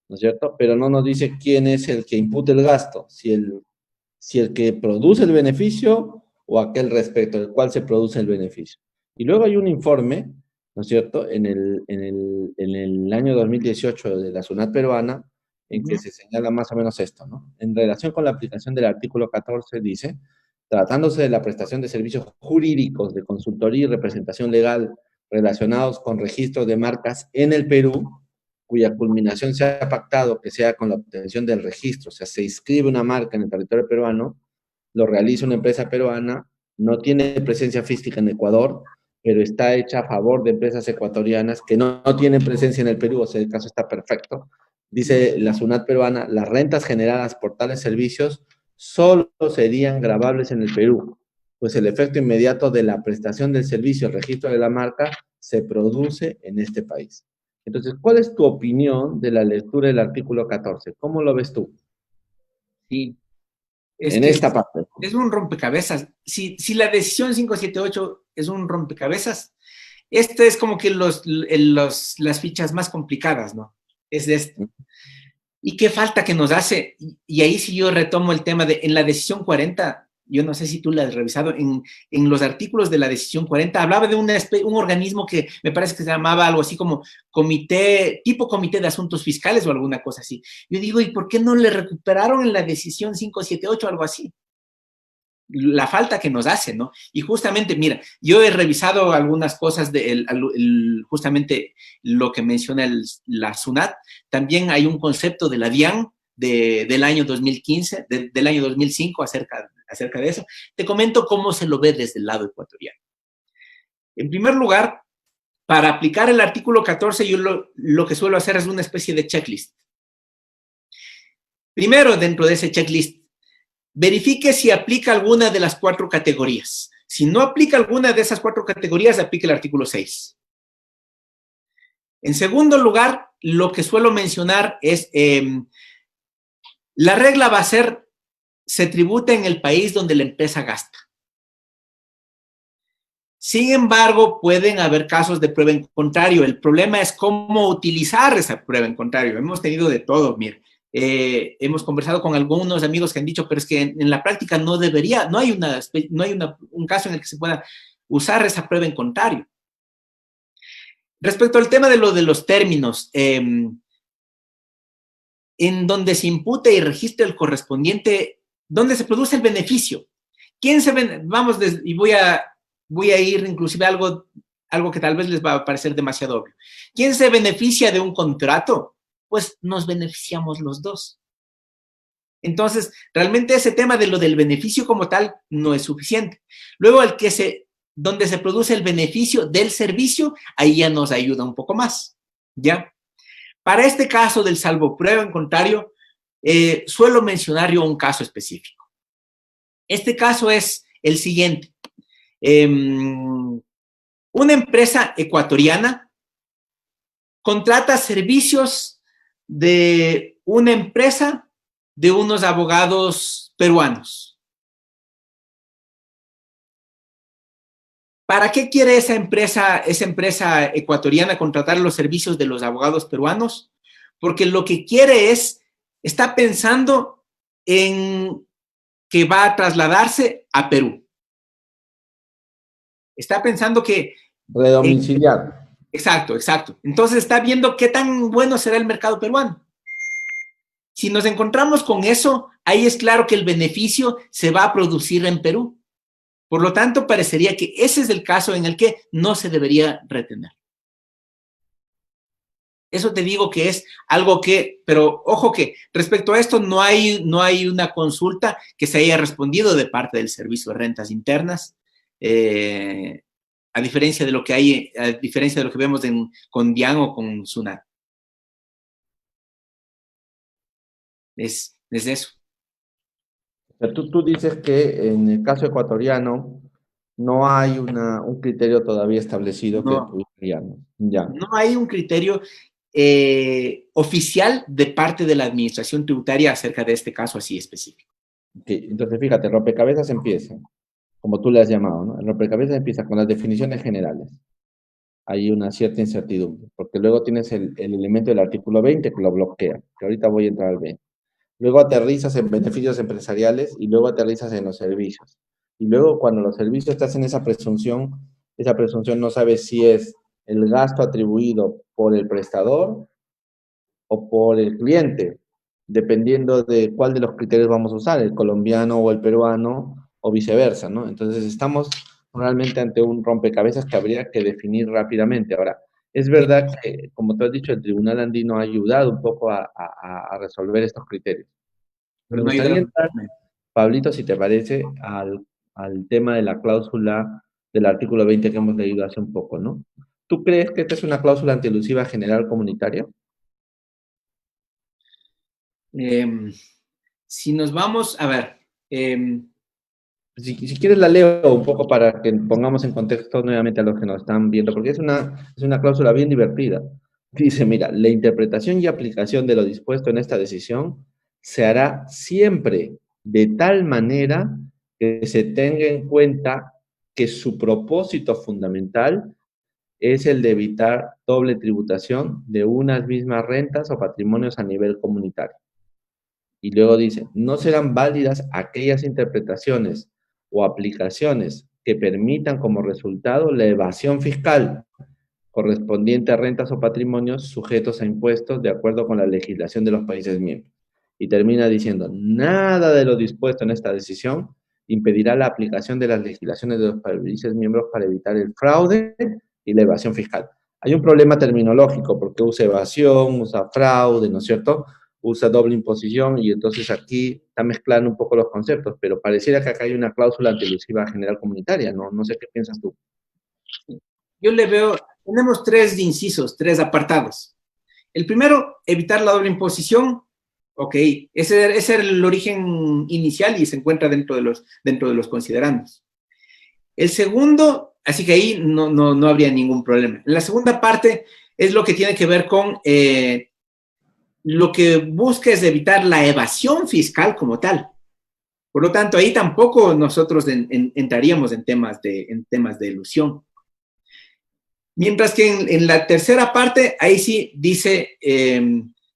¿no es cierto? Pero no nos dice quién es el que impute el gasto, si el que produce el beneficio o aquel respecto del cual se produce el beneficio. Y luego hay un informe, ¿no es cierto?, en el año 2018 de la SUNAT peruana, en que Ujú, se señala más o menos esto, ¿no? En relación con la aplicación del artículo 14, dice, tratándose de la prestación de servicios jurídicos de consultoría y representación legal relacionados con registros de marcas en el Perú, cuya culminación se ha pactado que sea con la obtención del registro, o sea, se inscribe una marca en el territorio peruano, lo realiza una empresa peruana, no tiene presencia física en Ecuador, pero está hecha a favor de empresas ecuatorianas que no tienen presencia en el Perú, o sea, el caso está perfecto. ujú. Dice la SUNAT peruana, las rentas generadas por tales servicios solo serían gravables en el Perú, pues el efecto inmediato de la prestación del servicio, el registro de la marca, se produce en este país. Entonces, ¿cuál es tu opinión de la lectura del artículo 14? ¿Cómo lo ves tú Sí, es en que esta parte? es un rompecabezas. Si la decisión 578 es un rompecabezas, este es como que las fichas más complicadas, ¿no? Es de este. ¿Y qué falta que nos hace? Y ahí sí yo retomo el tema de en la decisión 40, yo no sé si tú la has revisado, en los artículos de la decisión 40 hablaba de un organismo que me parece que se llamaba algo así como tipo comité de asuntos fiscales o alguna cosa así. Yo digo, ¿y por qué no le recuperaron en la decisión 578 o algo así? La falta que nos hace, ¿no? Y justamente, mira, yo he revisado algunas cosas de justamente lo que menciona la SUNAT. También hay un concepto de la DIAN del año 2015, del año 2005 acerca de eso. Te comento cómo se lo ve desde el lado ecuatoriano. En primer lugar, para aplicar el artículo 14, yo lo que suelo hacer es una especie de checklist. Primero, dentro de ese checklist, verifique si aplica alguna de las cuatro categorías. Si no aplica alguna de esas cuatro categorías, aplique el artículo 6. En segundo lugar, lo que suelo mencionar es, la regla va a ser, se tributa en el país donde la empresa gasta. Sin embargo, pueden haber casos de prueba en contrario. El problema es cómo utilizar esa prueba en contrario. Hemos tenido de todo, mire. Hemos conversado con algunos amigos que han dicho, pero es que en la práctica no debería, no hay un caso en el que se pueda usar esa prueba en contrario. Respecto al tema de lo de los términos, en donde se impute y registre el correspondiente, donde se produce el beneficio. ¿Quién se ven? Vamos, y voy a ir inclusive a algo que tal vez les va a parecer demasiado obvio. ¿Quién se beneficia de un contrato? Pues nos beneficiamos los dos. Entonces, realmente ese tema de lo del beneficio como tal no es suficiente. Luego, donde se produce el beneficio del servicio, ahí ya nos ayuda un poco más, ¿ya? Para este caso del salvo prueba en contrario, suelo mencionar yo un caso específico. Este caso es el siguiente. Una empresa ecuatoriana contrata servicios de una empresa de unos abogados peruanos. ¿Para qué quiere esa empresa ecuatoriana contratar los servicios de los abogados peruanos? Porque lo que quiere está pensando en que va a trasladarse a Perú. Está pensando que... Redomiciliar. Exacto, exacto. Entonces está viendo qué tan bueno será el mercado peruano. Si nos encontramos con eso, ahí es claro que el beneficio se va a producir en Perú. Por lo tanto, parecería que ese es el caso en el que no se debería retener. Eso te digo que es algo que, pero ojo que respecto a esto no hay una consulta que se haya respondido de parte del Servicio de Rentas Internas, a diferencia de lo que vemos con DIAN o con SUNAT. Es eso. O sea, tú dices que en el caso ecuatoriano no hay un criterio todavía establecido que No, pudiéramos. Ya. no hay un criterio oficial de parte de la administración tributaria acerca de este caso así específico. Okay. Entonces, fíjate, el rompecabezas empieza, como tú le has llamado, ¿no? El rompecabezas empieza con las definiciones generales. hay una cierta incertidumbre, porque luego tienes el elemento del artículo 20 que lo bloquea, que ahorita voy a entrar al 20. Luego aterrizas en beneficios empresariales y luego aterrizas en los servicios. Y luego cuando los servicios estás en esa presunción no sabes si es el gasto atribuido por el prestador o por el cliente, dependiendo de cuál de los criterios vamos a usar, el colombiano o el peruano o viceversa, ¿no? Entonces estamos realmente ante un rompecabezas que habría que definir rápidamente. Ahora, es verdad que, como tú has dicho, el Tribunal Andino ha ayudado un poco a resolver estos criterios. Pero Me no gustaría ayudaron. entrar, Pablito, si te parece, al tema de la cláusula del artículo 20 que hemos leído hace un poco, ¿no? ¿Tú crees que esta es una cláusula antielusiva general comunitaria? Em, si nos vamos, a ver, Si quieres la leo un poco para que pongamos en contexto nuevamente a los que nos están viendo, porque es una cláusula bien divertida. Dice, mira, la interpretación y aplicación de lo dispuesto en esta decisión se hará siempre de tal manera que se tenga en cuenta que su propósito fundamental es el de evitar doble tributación de unas mismas rentas o patrimonios a nivel comunitario. Y luego dice, no serán válidas aquellas interpretaciones o aplicaciones que permitan como resultado la evasión fiscal correspondiente a rentas o patrimonios sujetos a impuestos de acuerdo con la legislación de los países miembros. Y termina diciendo, nada de lo dispuesto en esta decisión impedirá la aplicación de las legislaciones de los países miembros para evitar el fraude y la evasión fiscal. Hay un problema terminológico porque usa evasión, usa fraude, ¿no es cierto? Usa doble imposición y entonces aquí está mezclando un poco los conceptos, pero pareciera que acá hay una cláusula antielusiva general comunitaria, ¿no? No sé qué piensas tú. yo le veo, tenemos tres incisos, tres apartados. El primero, evitar la doble imposición. Ok, ese era el origen inicial y se encuentra dentro de los considerandos. El segundo, así que ahí no habría ningún problema. La segunda parte es lo que tiene que ver con lo que busca es evitar la evasión fiscal como tal. Por lo tanto, ahí tampoco nosotros entraríamos en temas de ilusión. Mientras que en la tercera parte, ahí sí dice,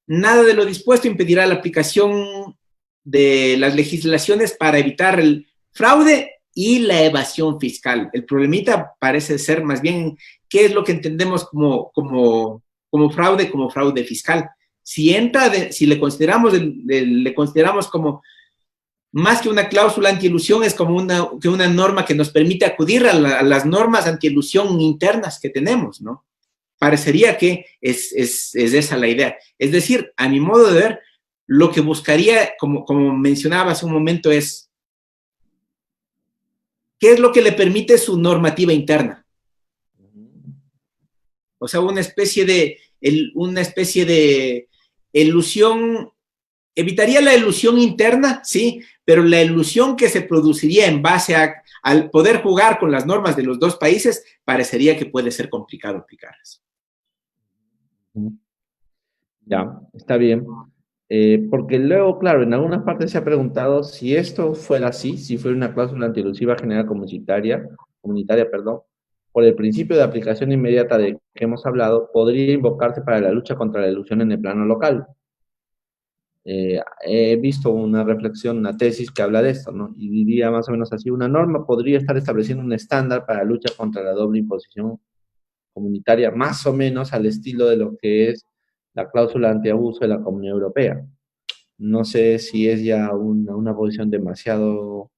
nada de lo dispuesto impedirá la aplicación de las legislaciones para evitar el fraude y la evasión fiscal. El problemita parece ser más bien qué es lo que entendemos como fraude fiscal. Si le consideramos como más que una cláusula antielusión, es como una norma que nos permite acudir a las normas antielusión internas que tenemos, ¿no? Parecería que es esa la idea. Es decir, a mi modo de ver, lo que buscaría, como mencionaba hace un momento, es ¿qué es lo que le permite su normativa interna? O sea, una especie de ilusión, evitaría la ilusión interna, sí, pero la ilusión que se produciría en base al poder jugar con las normas de los dos países, parecería que puede ser complicado aplicarlas. Ya, está bien. Porque luego, claro, en algunas partes se ha preguntado si esto fuera así, si fuera una cláusula antielusiva general comunitaria, perdón, por el principio de aplicación inmediata de que hemos hablado, podría invocarse para la lucha contra la ilusión en el plano local. He visto una reflexión, una tesis que habla de esto, ¿no? Y diría más o menos así, una norma podría estar estableciendo un estándar para la lucha contra la doble imposición comunitaria, más o menos al estilo de lo que es la cláusula antiabuso de la Comunidad Europea. No sé si es ya una posición demasiado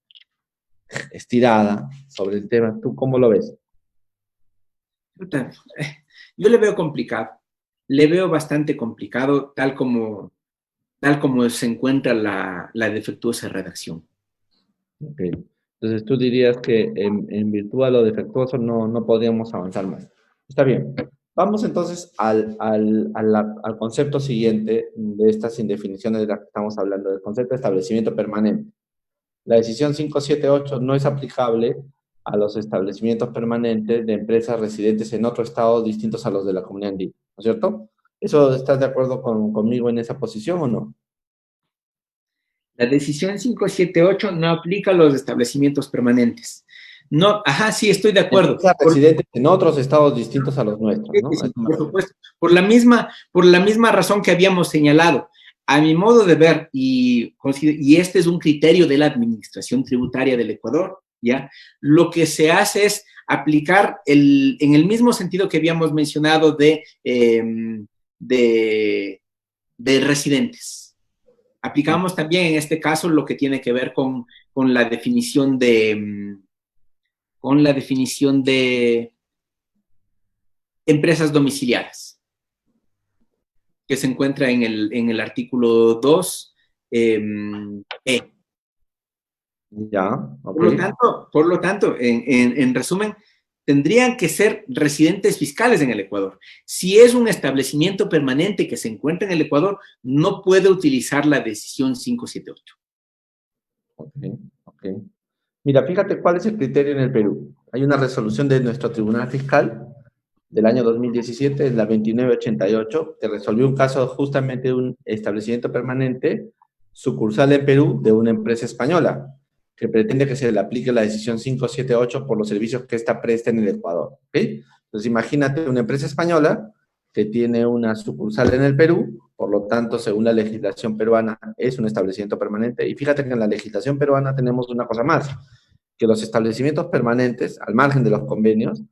estirada sobre el tema. ¿Tú cómo lo ves? Yo le veo complicado, le veo bastante complicado, tal como se encuentra la defectuosa redacción. Okay. Entonces tú dirías que en virtud a lo defectuoso no podríamos avanzar más. Está bien. Vamos entonces al concepto siguiente de estas indefiniciones de las que estamos hablando, del concepto de establecimiento permanente. La decisión 578 no es aplicable a los establecimientos permanentes de empresas residentes en otros estados distintos a los de la comunidad andina, ¿no es cierto? ¿Eso estás de acuerdo conmigo en esa posición o no? La decisión 578 no aplica a los establecimientos permanentes. No, ajá, sí, estoy de acuerdo. Empresas residentes en otros estados distintos a los nuestros, ¿no? Sí, por supuesto, por la misma razón que habíamos señalado. A mi modo de ver, y este es un criterio de la Administración Tributaria del Ecuador, ¿ya? Lo que se hace es aplicar en el mismo sentido que habíamos mencionado de, de residentes. Aplicamos también en este caso lo que tiene que ver con la definición de empresas domiciliadas, que se encuentra en el artículo 2. Ya, ok. Por lo tanto, en resumen, tendrían que ser residentes fiscales en el Ecuador. Si es un establecimiento permanente que se encuentra en el Ecuador, no puede utilizar la decisión 578. Ok, ok. Mira, fíjate cuál es el criterio en el Perú. Hay una resolución de nuestro Tribunal Fiscal del año 2017, es la 2988, que resolvió un caso justamente de un establecimiento permanente sucursal en Perú de una empresa española que pretende que se le aplique la decisión 578 por los servicios que ésta presta en el Ecuador. ¿Okay? Entonces, imagínate una empresa española que tiene una sucursal en el Perú, por lo tanto, según la legislación peruana, es un establecimiento permanente. Y fíjate que en la legislación peruana tenemos una cosa más, que los establecimientos permanentes, al margen de los convenios,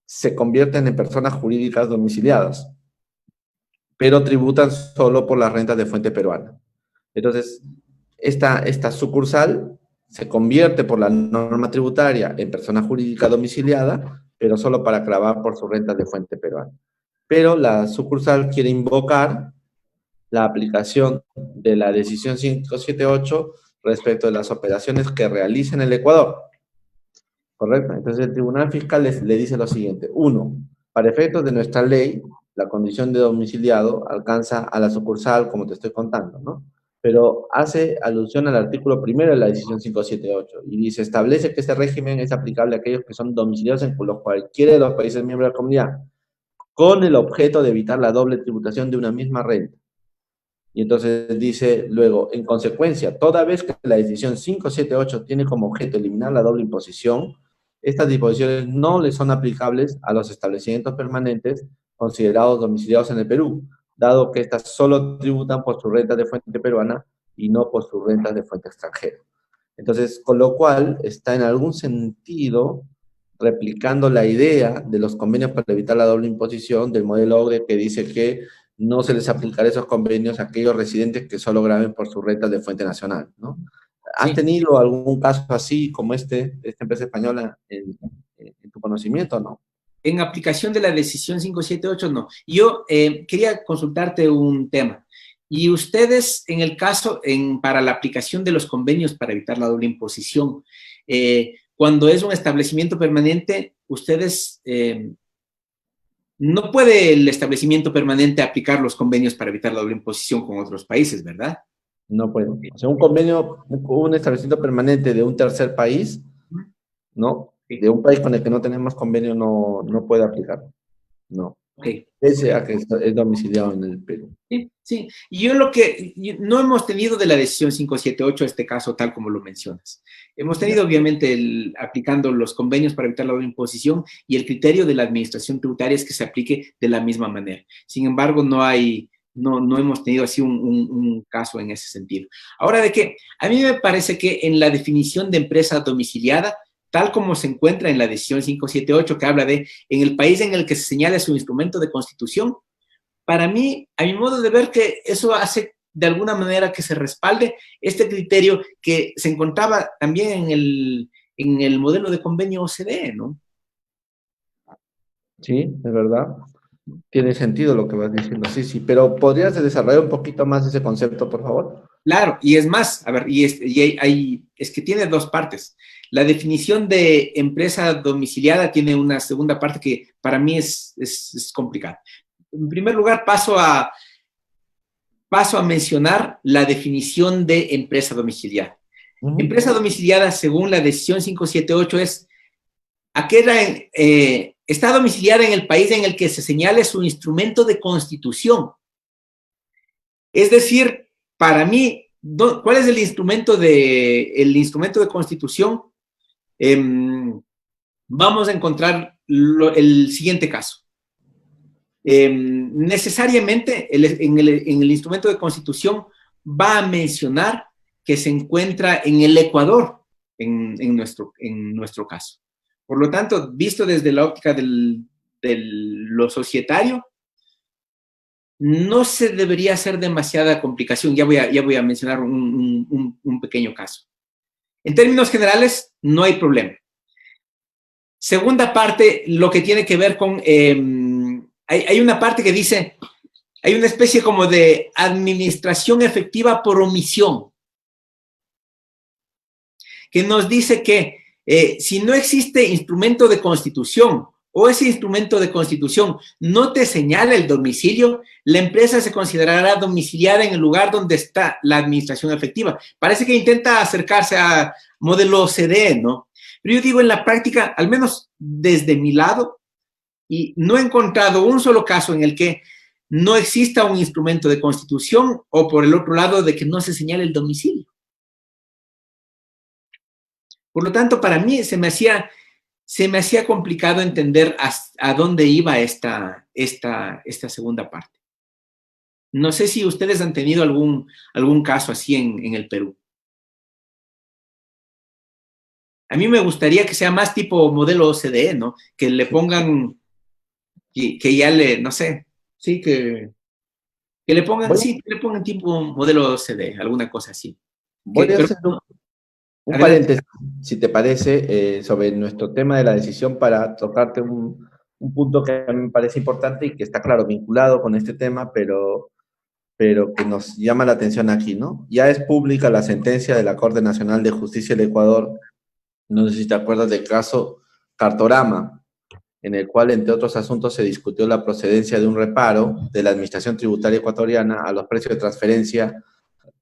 se convierten en personas jurídicas domiciliadas, pero tributan solo por las rentas de fuente peruana. Entonces, esta sucursal se convierte por la norma tributaria en persona jurídica domiciliada, pero solo para clavar por sus rentas de fuente peruana. Pero la sucursal quiere invocar la aplicación de la decisión 578 respecto de las operaciones que realiza en el Ecuador. ¿Correcto? Entonces el Tribunal Fiscal le dice lo siguiente. Uno, para efectos de nuestra ley, la condición de domiciliado alcanza a la sucursal, como te estoy contando, ¿no? Pero hace alusión al artículo primero de la decisión 578 y dice, establece que este régimen es aplicable a aquellos que son domiciliados en cualquiera de los países miembros de la comunidad, con el objeto de evitar la doble tributación de una misma renta. Y entonces dice luego, en consecuencia, toda vez que la decisión 578 tiene como objeto eliminar la doble imposición, estas disposiciones no le son aplicables a los establecimientos permanentes considerados domiciliados en el Perú, dado que estas solo tributan por sus rentas de fuente peruana y no por sus rentas de fuente extranjera. Entonces, con lo cual, está en algún sentido replicando la idea de los convenios para evitar la doble imposición del modelo OCDE que dice que no se les aplicará esos convenios a aquellos residentes que solo graben por sus rentas de fuente nacional, ¿no? ¿Has tenido algún caso así como de esta empresa española en tu conocimiento o no? En aplicación de la decisión 578, no. Yo quería consultarte un tema. Y ustedes, en el caso, para la aplicación de los convenios para evitar la doble imposición, cuando es un establecimiento permanente, ustedes, no puede el establecimiento permanente aplicar los convenios para evitar la doble imposición con otros países, ¿verdad? No puede. O sea, un convenio, un establecimiento permanente de un tercer país, ¿no? De un país con el que no tenemos convenio no puede aplicar. No. Okay. Pese a que es domiciliado en el Perú. Sí, sí. Y no hemos tenido de la decisión 578 este caso tal como lo mencionas. Hemos tenido obviamente aplicando los convenios para evitar la doble imposición y el criterio de la administración tributaria es que se aplique de la misma manera. Sin embargo, no hemos tenido así un caso en ese sentido. Ahora, a mí me parece que en la definición de empresa domiciliada, tal como se encuentra en la decisión 578 que habla de en el país en el que se señala su instrumento de constitución, para mí, a mi modo de ver, que eso hace de alguna manera que se respalde este criterio que se encontraba también en el modelo de convenio OCDE, ¿no? Sí, es verdad. Tiene sentido lo que vas diciendo, sí, pero ¿podrías desarrollar un poquito más ese concepto, por favor? Claro, y es más, a ver, es que tiene dos partes. La definición de empresa domiciliada tiene una segunda parte que para mí es complicada. En primer lugar, paso a mencionar la definición de empresa domiciliada. Empresa domiciliada, según la decisión 578, es aquella está domiciliada en el país en el que se señale su instrumento de constitución. Es decir, para mí, ¿cuál es el instrumento de constitución? vamos a encontrar el siguiente caso. Necesariamente en el instrumento de constitución va a mencionar que se encuentra en el Ecuador, en nuestro caso. Por lo tanto, visto desde la óptica de lo societario, no se debería hacer demasiada complicación. Ya voy a mencionar un pequeño caso. En términos generales, no hay problema. Segunda parte, lo que tiene que ver con... hay una parte que dice, hay una especie como de administración efectiva por omisión, que nos dice que si no existe instrumento de constitución o ese instrumento de constitución no te señala el domicilio, la empresa se considerará domiciliada en el lugar donde está la administración efectiva. Parece que intenta acercarse a modelo OCDE, ¿no? Pero yo digo, en la práctica, al menos desde mi lado, y no he encontrado un solo caso en el que no exista un instrumento de constitución o por el otro lado de que no se señale el domicilio. Por lo tanto, para mí se me hacía complicado entender a dónde iba esta segunda parte. No sé si ustedes han tenido algún caso así en el Perú. A mí me gustaría que sea más tipo modelo OCDE, ¿no? Que le pongan, que ya no sé, sí, que le pongan, sí, que le pongan tipo modelo OCDE, alguna cosa así. Voy a hacer un paréntesis, si te parece, sobre nuestro tema de la decisión para tocarte un punto que a mí me parece importante y que está, claro, vinculado con este tema, pero que nos llama la atención aquí, ¿no? Ya es pública la sentencia de la Corte Nacional de Justicia del Ecuador, no sé si te acuerdas del caso Cartorama, en el cual, entre otros asuntos, se discutió la procedencia de un reparo de la Administración Tributaria Ecuatoriana a los precios de transferencia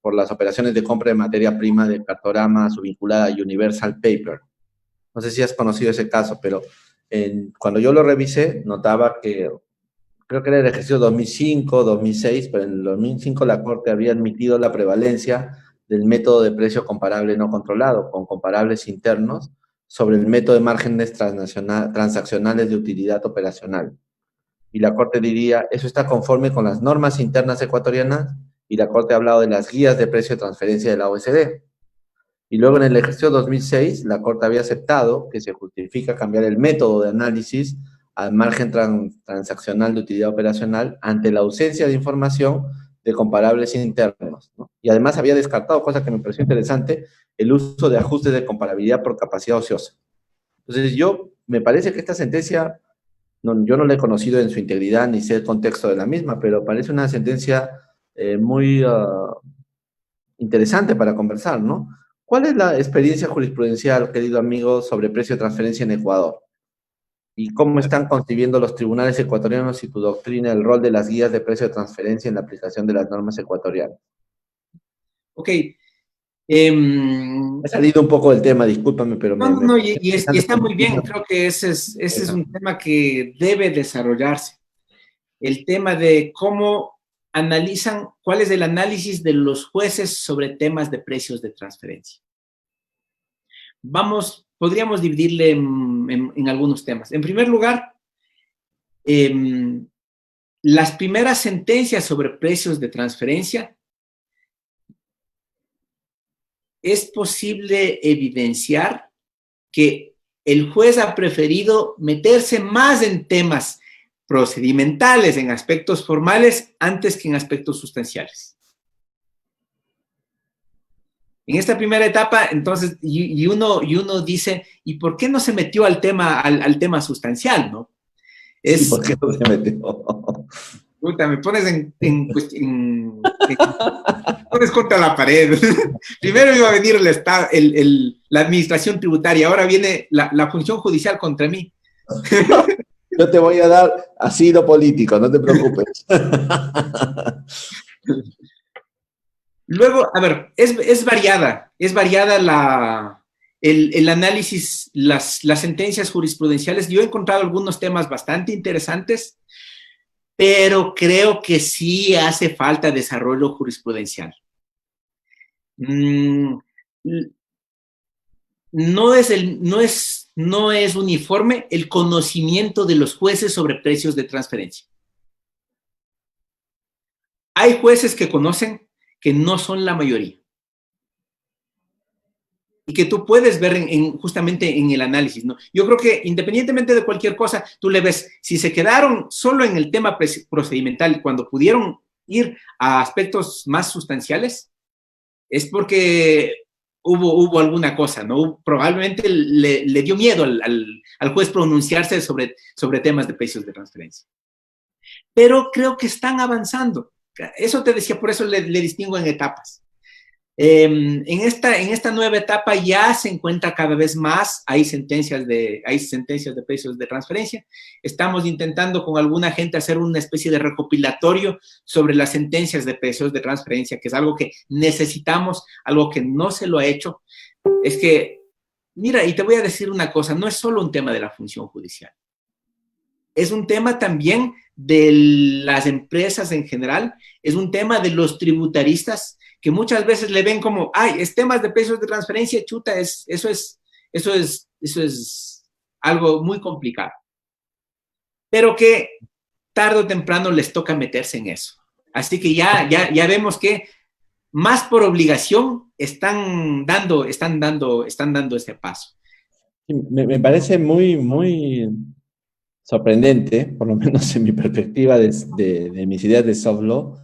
por las operaciones de compra de materia prima de Cartorama, su vinculada a Universal Paper. No sé si has conocido ese caso, pero cuando yo lo revisé, notaba que, creo que era el ejercicio 2005, 2006, pero en el 2005 la Corte había admitido la prevalencia del método de precio comparable no controlado, con comparables internos, sobre el método de márgenes transaccionales de utilidad operacional. Y la Corte diría, eso está conforme con las normas internas ecuatorianas, y la Corte ha hablado de las guías de precio de transferencia de la OECD. Y luego en el ejercicio 2006, la Corte había aceptado que se justifica cambiar el método de análisis al margen transaccional de utilidad operacional ante la ausencia de información de comparables internos, ¿no? Y además había descartado, cosa que me pareció interesante, el uso de ajustes de comparabilidad por capacidad ociosa. Entonces me parece que esta sentencia, yo no la he conocido en su integridad ni sé el contexto de la misma, pero parece una sentencia muy interesante para conversar, ¿no? ¿Cuál es la experiencia jurisprudencial, querido amigo, sobre precio de transferencia en Ecuador? ¿Y cómo están concibiendo los tribunales ecuatorianos y tu doctrina el rol de las guías de precio de transferencia en la aplicación de las normas ecuatorianas? Ok. He salido un poco del tema, discúlpame, pero No, y está muy bien. Creo que ese es un tema que debe desarrollarse. El tema de cómo analizan, cuál es el análisis de los jueces sobre temas de precios de transferencia. Podríamos dividirle en algunos temas. En primer lugar, las primeras sentencias sobre precios de transferencia, es posible evidenciar que el juez ha preferido meterse más en temas procedimentales, en aspectos formales, antes que en aspectos sustanciales. En esta primera etapa, entonces, y uno dice, ¿y por qué no se metió al tema sustancial, no? Sí, ¿por qué no se metió? Puta, me pones pones contra la pared. Primero iba a venir la administración tributaria, ahora viene la función judicial contra mí. Yo te voy a dar asilo político, no te preocupes. Luego, a ver, es variada el análisis, las sentencias jurisprudenciales. Yo he encontrado algunos temas bastante interesantes, pero creo que sí hace falta desarrollo jurisprudencial. No es no es uniforme el conocimiento de los jueces sobre precios de transferencia. Hay jueces que conocen que no son la mayoría. Y que tú puedes ver justamente en el análisis, ¿no? Yo creo que independientemente de cualquier cosa, tú le ves, si se quedaron solo en el tema procedimental cuando pudieron ir a aspectos más sustanciales, es porque hubo alguna cosa, ¿no? Probablemente le dio miedo al juez pronunciarse sobre temas de precios de transferencia. Pero creo que están avanzando. Eso te decía, por eso le distingo en etapas. En esta nueva etapa ya se encuentra cada vez más, hay sentencias de precios de transferencia. Estamos intentando con alguna gente hacer una especie de recopilatorio sobre las sentencias de precios de transferencia, que es algo que necesitamos, algo que no se lo ha hecho. Es que, mira, y te voy a decir una cosa, no es solo un tema de la función judicial. Es un tema también de las empresas en general, es un tema de los tributaristas que muchas veces le ven como, ay, es temas de precios de transferencia, chuta, eso es algo muy complicado. Pero que tarde o temprano les toca meterse en eso. Así que ya vemos que más por obligación están dando ese paso. Me parece muy, muy sorprendente, por lo menos en mi perspectiva de mis ideas de soft law,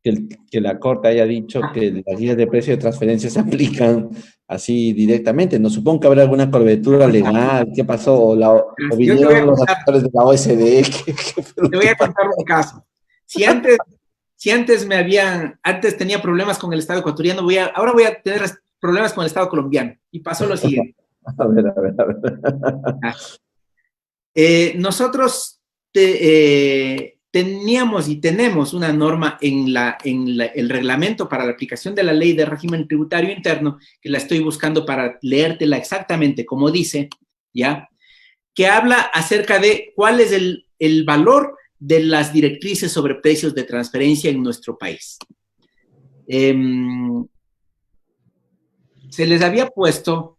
que la Corte haya dicho que las guías de precio de transferencia se aplican así directamente. No supongo que habrá alguna corbedura legal. ¿Qué pasó? O vinieron los actores de la OSD. Te voy a contar un caso. Si antes tenía problemas con el Estado ecuatoriano, ahora voy a tener problemas con el Estado colombiano. Y pasó lo siguiente. A ver. Nosotros teníamos y tenemos una norma en el reglamento para la aplicación de la ley de régimen tributario interno, que la estoy buscando para leértela exactamente como dice, ¿ya? Que habla acerca de cuál es el valor de las directrices sobre precios de transferencia en nuestro país. Se les había puesto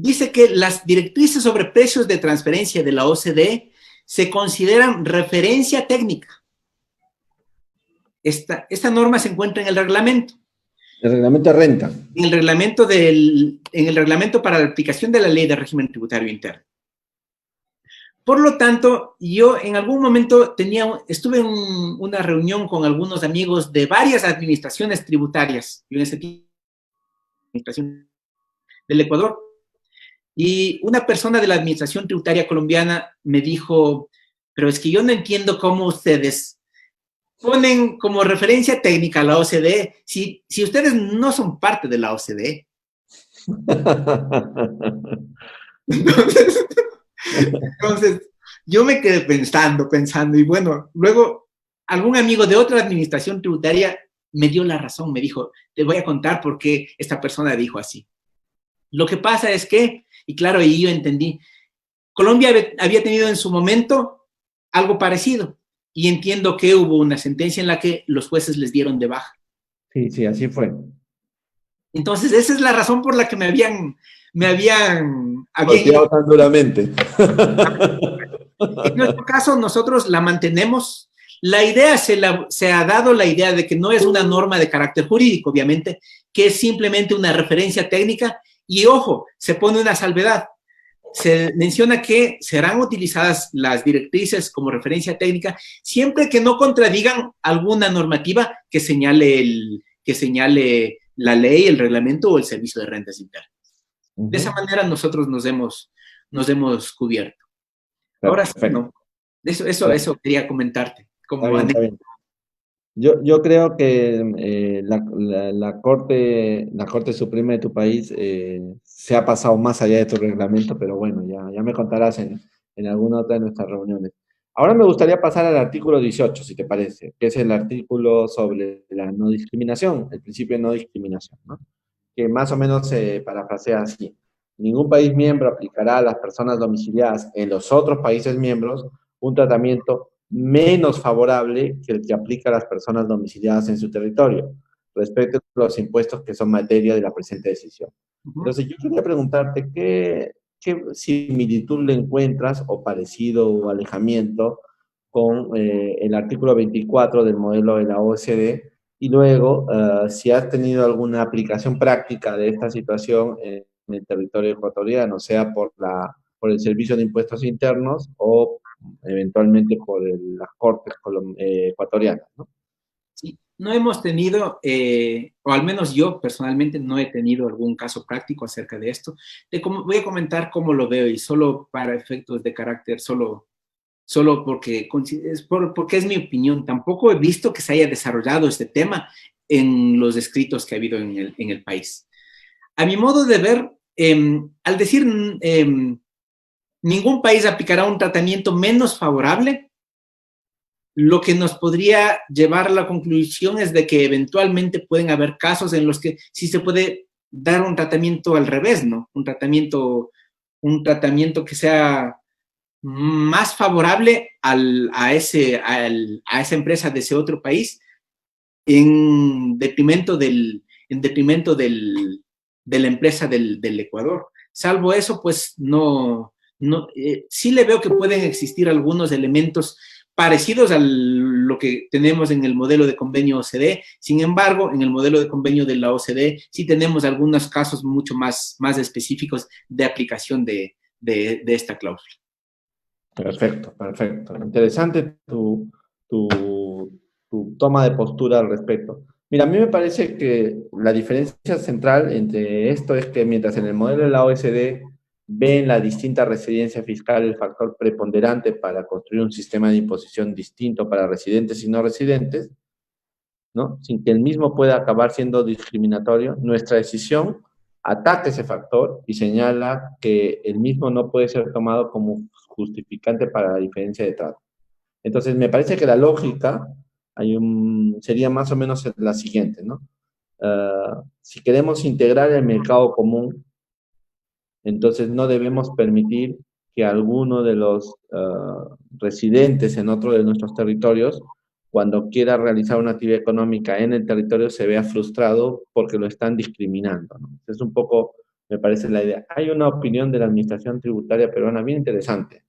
dice que las directrices sobre precios de transferencia de la OCDE se consideran referencia técnica. Esta norma se encuentra en el reglamento. El reglamento de renta. En el reglamento para la aplicación de la ley de régimen tributario interno. Por lo tanto, yo en algún momento estuve en una reunión con algunos amigos de varias administraciones tributarias, y en ese tiempo, administración del Ecuador, y una persona de la administración tributaria colombiana me dijo, pero es que yo no entiendo cómo ustedes ponen como referencia técnica a la OCDE si ustedes no son parte de la OCDE. Entonces, yo me quedé pensando, y bueno, luego algún amigo de otra administración tributaria me dio la razón, me dijo, te voy a contar por qué esta persona dijo así. Lo que pasa es que, y claro, ahí yo entendí, Colombia había tenido en su momento algo parecido, y entiendo que hubo una sentencia en la que los jueces les dieron de baja. Sí, así fue. Entonces, esa es la razón por la que me habían golpeado tan duramente. En nuestro caso, nosotros la mantenemos. La idea se ha dado la idea de que no es una norma de carácter jurídico, obviamente, que es simplemente una referencia técnica. Y ojo, se pone una salvedad. Se menciona que serán utilizadas las directrices como referencia técnica siempre que no contradigan alguna normativa que señale la ley, el reglamento o el servicio de rentas internas. De esa manera nosotros nos hemos cubierto. Ahora sí, no. Eso quería comentarte. Está bien. Yo creo que la Corte Suprema de tu país se ha pasado más allá de tu reglamento, pero bueno, ya me contarás en alguna otra de nuestras reuniones. Ahora me gustaría pasar al artículo 18, si te parece, que es el artículo sobre la no discriminación, el principio de no discriminación, ¿no? Que más o menos se parafrasea así. Ningún país miembro aplicará a las personas domiciliadas en los otros países miembros un tratamiento menos favorable que el que aplica a las personas domiciliadas en su territorio, respecto a los impuestos que son materia de la presente decisión. Ujú. Entonces, yo quería preguntarte qué similitud le encuentras o parecido o alejamiento con el artículo 24 del modelo de la OCDE y luego si has tenido alguna aplicación práctica de esta situación en el territorio ecuatoriano, sea por el Servicio de Impuestos Internos o eventualmente por las Cortes ecuatorianas, ¿no? Sí, no hemos tenido, o al menos yo personalmente no he tenido algún caso práctico acerca de esto. Voy a comentar cómo lo veo y solo para efectos de carácter, solo porque es mi opinión. Tampoco he visto que se haya desarrollado este tema en los escritos que ha habido en el país. A mi modo de ver, al decir ningún país aplicará un tratamiento menos favorable, lo que nos podría llevar a la conclusión es de que eventualmente pueden haber casos en los que sí se puede dar un tratamiento al revés, ¿no? Un tratamiento que sea más favorable a esa empresa de ese otro país en detrimento de la empresa del Ecuador. Salvo eso, pues sí le veo que pueden existir algunos elementos parecidos a lo que tenemos en el modelo de convenio OCDE. Sin embargo, en el modelo de convenio de la OCDE sí tenemos algunos casos mucho más específicos de aplicación de esta cláusula. Perfecto, perfecto. Interesante tu, tu toma de postura al respecto. Mira, a mí me parece que la diferencia central entre esto es que mientras en el modelo de la OECD ven la distinta residencia fiscal el factor preponderante para construir un sistema de imposición distinto para residentes y no residentes, ¿no? Sin que el mismo pueda acabar siendo discriminatorio, nuestra decisión ataca ese factor y señala que el mismo no puede ser tomado como justificante para la diferencia de trato. Entonces, me parece que la lógica sería más o menos la siguiente, ¿no? Si queremos integrar el mercado común, entonces no debemos permitir que alguno de los residentes en otro de nuestros territorios, cuando quiera realizar una actividad económica en el territorio, se vea frustrado porque lo están discriminando, ¿no? Es un poco, me parece la idea. Hay una opinión de la Administración Tributaria peruana bien interesante,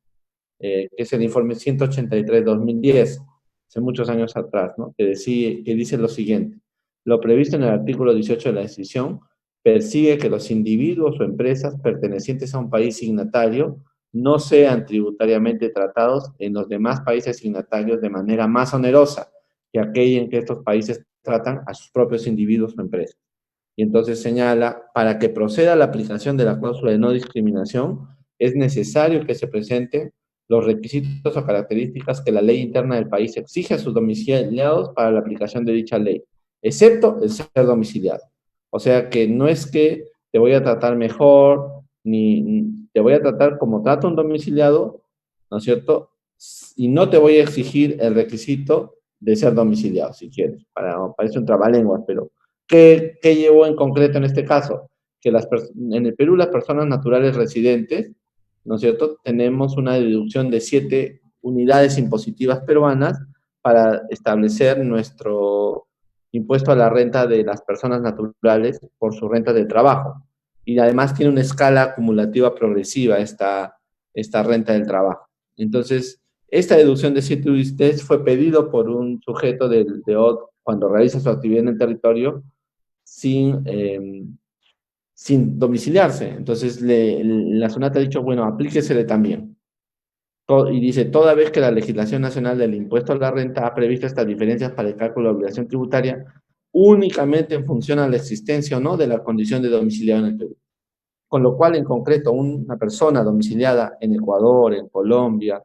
que es el informe 183-2010, hace muchos años atrás, ¿no? Que dice lo siguiente: lo previsto en el artículo 18 de la decisión persigue que los individuos o empresas pertenecientes a un país signatario no sean tributariamente tratados en los demás países signatarios de manera más onerosa que aquella en que estos países tratan a sus propios individuos o empresas. Y entonces señala, para que proceda la aplicación de la cláusula de no discriminación, es necesario que se presenten los requisitos o características que la ley interna del país exige a sus domiciliados para la aplicación de dicha ley, excepto el ser domiciliado. O sea que no es que te voy a tratar mejor, ni te voy a tratar como trato un domiciliado, ¿no es cierto? Y no te voy a exigir el requisito de ser domiciliado, si quieres. Parece un trabalenguas, pero ¿qué llevó en concreto en este caso? Que en el Perú las personas naturales residentes, ¿no es cierto? Tenemos una deducción de 7 unidades impositivas peruanas para establecer nuestro impuesto a la renta de las personas naturales por su renta de trabajo. Y además tiene una escala acumulativa progresiva esta renta del trabajo. Entonces, esta deducción de 7 UITs fue pedido por un sujeto cuando realiza su actividad en el territorio sin domiciliarse. Entonces, la SUNAT ha dicho, bueno, aplíquesele también. Y dice, toda vez que la legislación nacional del impuesto a la renta ha previsto estas diferencias para el cálculo de la obligación tributaria únicamente en función a la existencia o no de la condición de domiciliado en el Perú. Con lo cual, en concreto, una persona domiciliada en Ecuador, en Colombia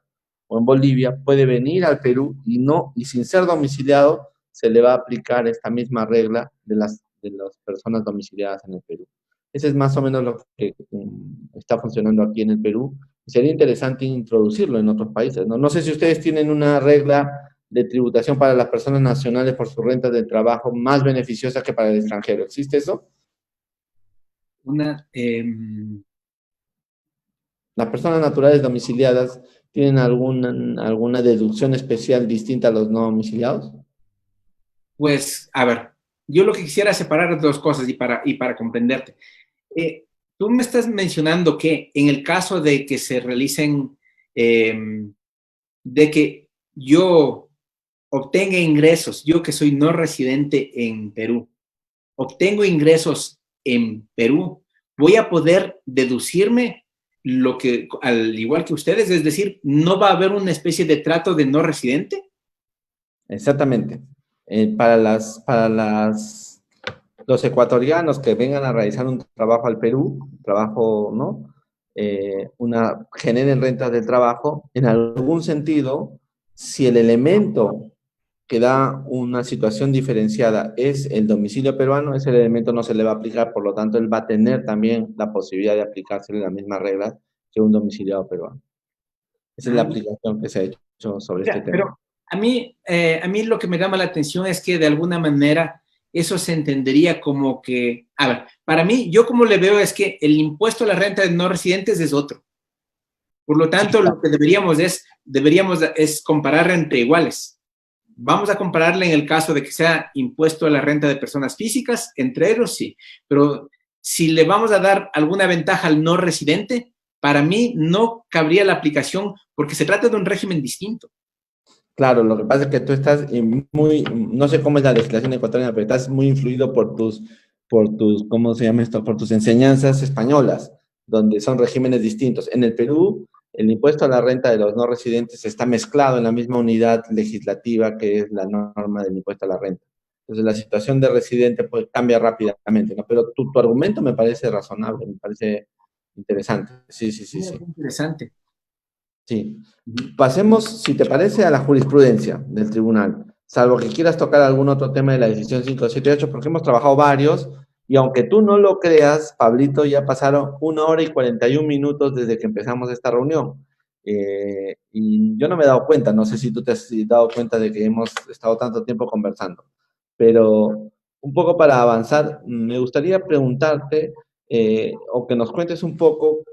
o en Bolivia puede venir al Perú y sin ser domiciliado se le va a aplicar esta misma regla de las personas domiciliadas en el Perú. Ese es más o menos lo que está funcionando aquí en el Perú. Sería interesante introducirlo en otros países, ¿no? No sé si ustedes tienen una regla de tributación para las personas nacionales por sus rentas de trabajo más beneficiosa que para el extranjero. ¿Existe eso? Una, Las personas naturales domiciliadas ¿Tienen alguna deducción especial distinta a los no domiciliados? Pues, a ver, yo lo que quisiera separar dos cosas y para comprenderte. Eh, Tú me estás mencionando que en el caso de que se realicen, de que yo obtenga ingresos, yo que soy no residente en Perú, obtengo ingresos en Perú, voy a poder deducirme lo que, al igual que ustedes, es decir, no va a haber una especie de trato de no residente. Exactamente. Los ecuatorianos que vengan a realizar un trabajo al Perú, trabajo, ¿no? Generen rentas del trabajo, en algún sentido, si el elemento que da una situación diferenciada es el domicilio peruano, ese elemento no se le va a aplicar, por lo tanto, él va a tener también la posibilidad de aplicarse las mismas reglas que un domiciliado peruano. Esa es la aplicación que se ha hecho sobre este Ya, tema. pero a mí lo que me llama la atención es que de alguna manera eso se entendería como que, a ver, para mí, yo como le veo es que el impuesto a la renta de no residentes es otro. Por lo Sí, tanto, claro. lo que deberíamos es comparar entre iguales. Vamos a compararle en el caso de que sea impuesto a la renta de personas físicas, entre ellos sí, pero si le vamos a dar alguna ventaja al no residente, para mí no cabría la aplicación porque se trata de un régimen distinto. Claro, lo que pasa es que tú estás muy, no sé cómo es la legislación ecuatoriana, pero estás muy influido ¿cómo se llama esto? Por tus enseñanzas españolas, donde son regímenes distintos. En el Perú, el impuesto a la renta de los no residentes está mezclado en la misma unidad legislativa que es la norma del impuesto a la renta. Entonces, la situación de residente pues, cambia rápidamente, ¿no? Pero tu argumento me parece razonable, me parece interesante. Sí, sí, sí, Mira, sí. qué interesante. Sí. Pasemos, si te parece, a la jurisprudencia del tribunal, salvo que quieras tocar algún otro tema de la decisión 578, porque hemos trabajado varios, y aunque tú no lo creas, Pablito, ya pasaron 1 hora y 41 minutos desde que empezamos esta reunión. Y yo no me he dado cuenta, no sé si tú te has dado cuenta de que hemos estado tanto tiempo conversando, pero un poco para avanzar, me gustaría preguntarte o que nos cuentes un poco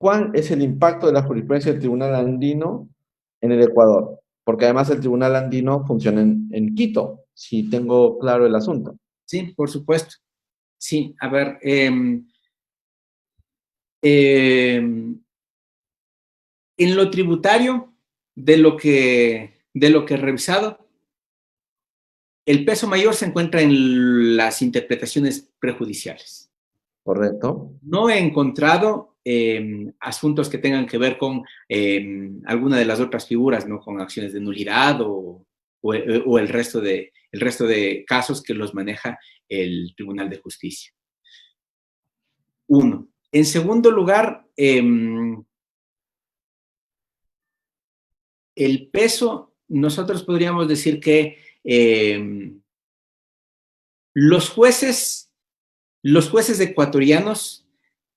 ¿cuál es el impacto de la jurisprudencia del Tribunal Andino en el Ecuador? Porque además el Tribunal Andino funciona en Quito, si tengo claro el asunto. Sí, por supuesto. Sí, a ver, em, en lo tributario, de lo que he revisado, el peso mayor se encuentra en las interpretaciones prejudiciales. ¿Correcto? No he encontrado asuntos que tengan que ver con alguna de las otras figuras, ¿no? Con acciones de nulidad o el resto de casos que los maneja el Tribunal de Justicia. Uno. En segundo lugar, el peso, nosotros podríamos decir que los jueces, los jueces ecuatorianos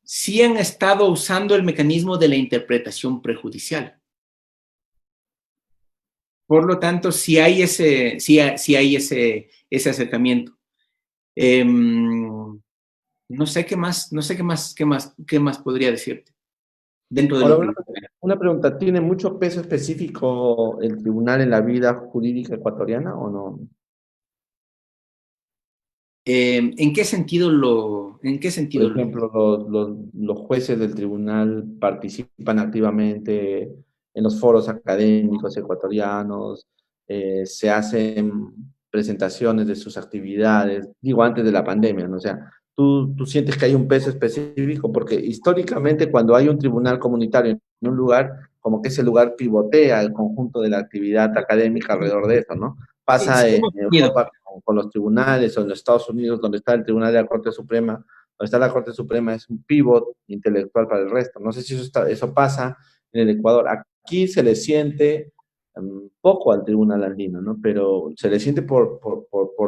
sí han estado usando el mecanismo de la interpretación prejudicial. Por lo tanto, sí hay ese acercamiento. No sé qué más, no sé qué más podría decirte dentro de Ahora, lo una, que... una pregunta, ¿tiene mucho peso específico el tribunal en la vida jurídica ecuatoriana o no? ¿En qué sentido Por lo? ejemplo, los jueces del tribunal participan activamente en los foros académicos ecuatorianos, se hacen presentaciones de sus actividades, digo, antes de la pandemia, ¿no? O sea, tú sientes que hay un peso específico, porque históricamente cuando hay un tribunal comunitario en un lugar, como que ese lugar pivotea el conjunto de la actividad académica alrededor de eso, ¿no? Sí, Pasa sí en hemos tenido. Europa con los tribunales o en los Estados Unidos, donde está el Tribunal de la Corte Suprema, donde está la Corte Suprema, es un pivot intelectual para el resto. No sé si eso pasa en el Ecuador. Aquí se le siente poco al Tribunal Andino, ¿no? Pero se le siente por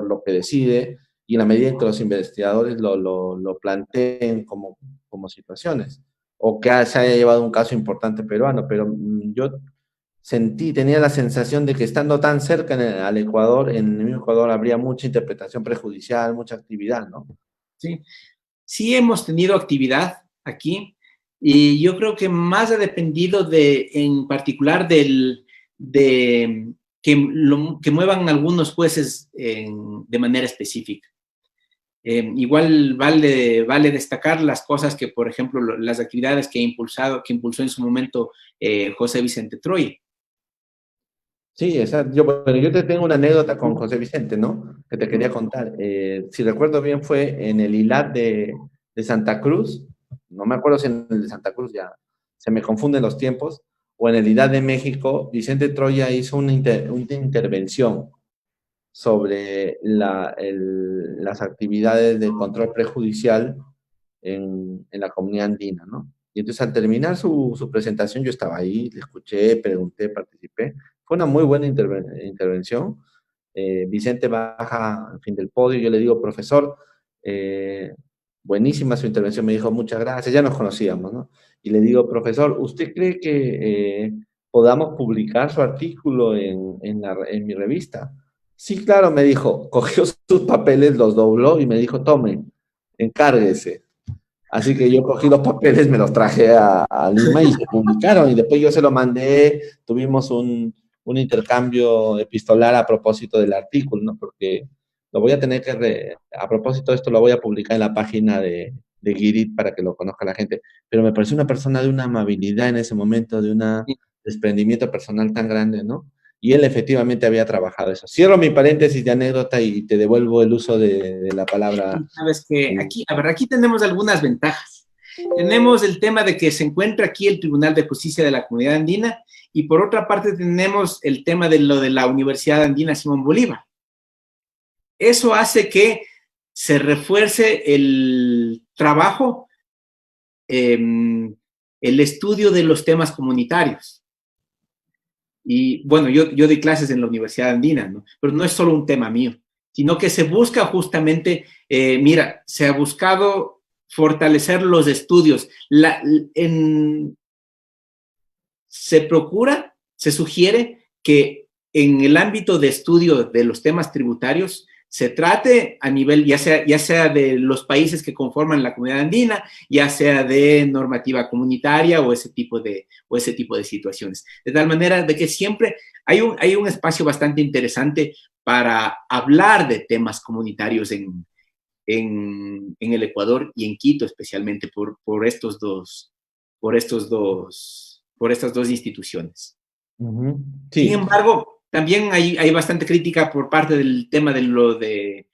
lo que decide y en la medida en que los investigadores lo planteen como situaciones. O que se haya llevado un caso importante peruano, pero yo tenía la sensación de que estando tan cerca al Ecuador, en el mismo Ecuador habría mucha interpretación prejudicial, mucha actividad, ¿no? Sí, sí hemos tenido actividad aquí. Y yo creo que más ha dependido en particular de que muevan algunos jueces de manera específica. Igual vale destacar las cosas que, por ejemplo, las actividades que impulsó en su momento José Vicente Troya. Sí, exacto. Bueno, yo te tengo una anécdota con José Vicente, ¿no? Que te quería contar. Si recuerdo bien, fue en el ILAT de Santa Cruz. No me acuerdo si en el de Santa Cruz ya se me confunden los tiempos. O en el ILAT de México, Vicente Troya hizo una intervención sobre las actividades de control prejudicial en la comunidad andina, ¿no? Y entonces al terminar su presentación, yo estaba ahí, le escuché, pregunté, participé. Fue una muy buena intervención. Vicente baja al fin del podio, yo le digo, profesor, eh, buenísima su intervención, me dijo, muchas gracias, ya nos conocíamos, ¿no? Y le digo, profesor, ¿usted cree que podamos publicar su artículo en mi revista? Sí, claro, me dijo, cogió sus papeles, los dobló y me dijo, tome, encárguese. Así que yo cogí los papeles, me los traje a Lima y se publicaron. Y después yo se lo mandé, tuvimos un intercambio epistolar a propósito del artículo, ¿no? Porque lo voy a tener a propósito de esto, lo voy a publicar en la página de Girit para que lo conozca la gente. Pero me pareció una persona de una amabilidad en ese momento, de un desprendimiento personal tan grande, ¿no? Y él efectivamente había trabajado eso. Cierro mi paréntesis de anécdota y te devuelvo el uso de la palabra. Sabes que aquí, a ver, aquí tenemos algunas ventajas. Tenemos el tema de que se encuentra aquí el Tribunal de Justicia de la Comunidad Andina y por otra parte tenemos el tema de lo de la Universidad Andina Simón Bolívar. Eso hace que se refuerce el trabajo, el estudio de los temas comunitarios. Y bueno, yo doy clases en la Universidad Andina, ¿no? Pero no es solo un tema mío, sino que se busca justamente, mira, se ha buscado fortalecer los estudios. Se procura, se sugiere que en el ámbito de estudio de los temas tributarios se trate a nivel, ya sea de los países que conforman la comunidad andina, ya sea de normativa comunitaria o ese tipo de situaciones. De tal manera de que siempre hay un espacio bastante interesante para hablar de temas comunitarios en el Ecuador y en Quito, especialmente por estas dos instituciones. Sin Sí, embargo, también hay bastante crítica por parte del tema el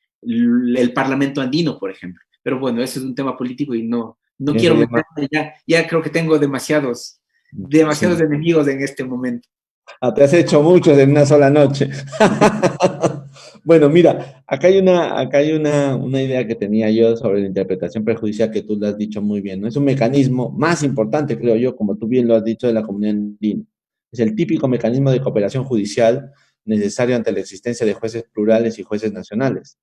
Parlamento andino, por ejemplo. Pero bueno, ese es un tema político y no eso quiero llama. meterme ya creo que tengo demasiados Sí. enemigos en este momento. Ah, te has hecho muchos en una sola noche. Bueno, mira, acá hay una idea que tenía yo sobre la interpretación prejudicial que tú lo has dicho muy bien, ¿no? Es un mecanismo más importante, creo yo, como tú bien lo has dicho, de la comunidad andina. Es el típico mecanismo de cooperación judicial necesario ante la existencia de jueces plurales y jueces nacionales.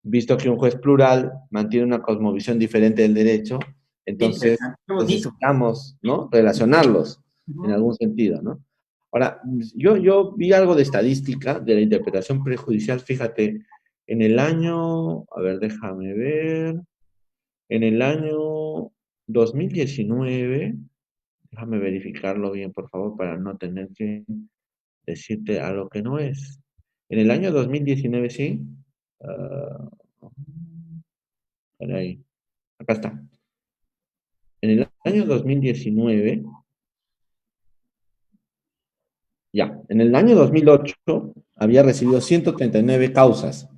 Visto que un juez plural mantiene una cosmovisión diferente del derecho, Qué entonces interesante, qué bonito. necesitamos, ¿no? Relacionarlos en Uh-huh. algún sentido, ¿no? Ahora, yo vi algo de estadística de la interpretación prejudicial, fíjate, en el año, a ver, déjame ver, en el año 2019, déjame verificarlo bien, por favor, para no tener que decirte algo que no es. En el año 2019, sí. ah, Caray, acá está. En el año 2019, en el año 2008 había recibido 139 causas,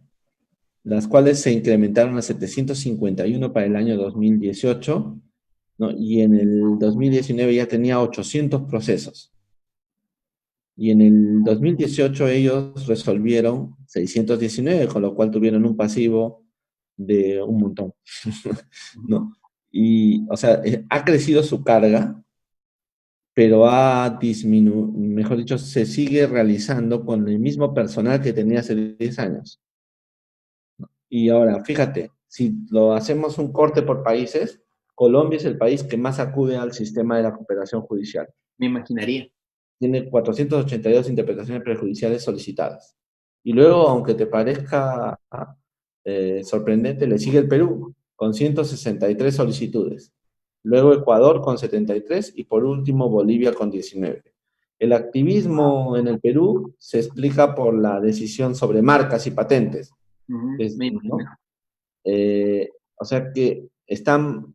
las cuales se incrementaron a 751 para el año 2018, ¿no? Y en el 2019 ya tenía 800 procesos. Y en el 2018 ellos resolvieron 619, con lo cual tuvieron un pasivo de un montón, ¿no? Y, o sea, ha crecido su carga, pero ha disminuido, mejor dicho, se sigue realizando con el mismo personal que tenía hace 10 años. Y ahora, fíjate, si lo hacemos un corte por países, Colombia es el país que más acude al sistema de la cooperación judicial. Me imaginaría. Tiene 482 interpretaciones prejudiciales solicitadas. Y luego, aunque te parezca sorprendente, le sigue el Perú con 163 solicitudes. luego Ecuador con 73 y por último Bolivia con 19. El activismo en el Perú se explica por la decisión sobre marcas y patentes, Me ¿no? imagino. O sea que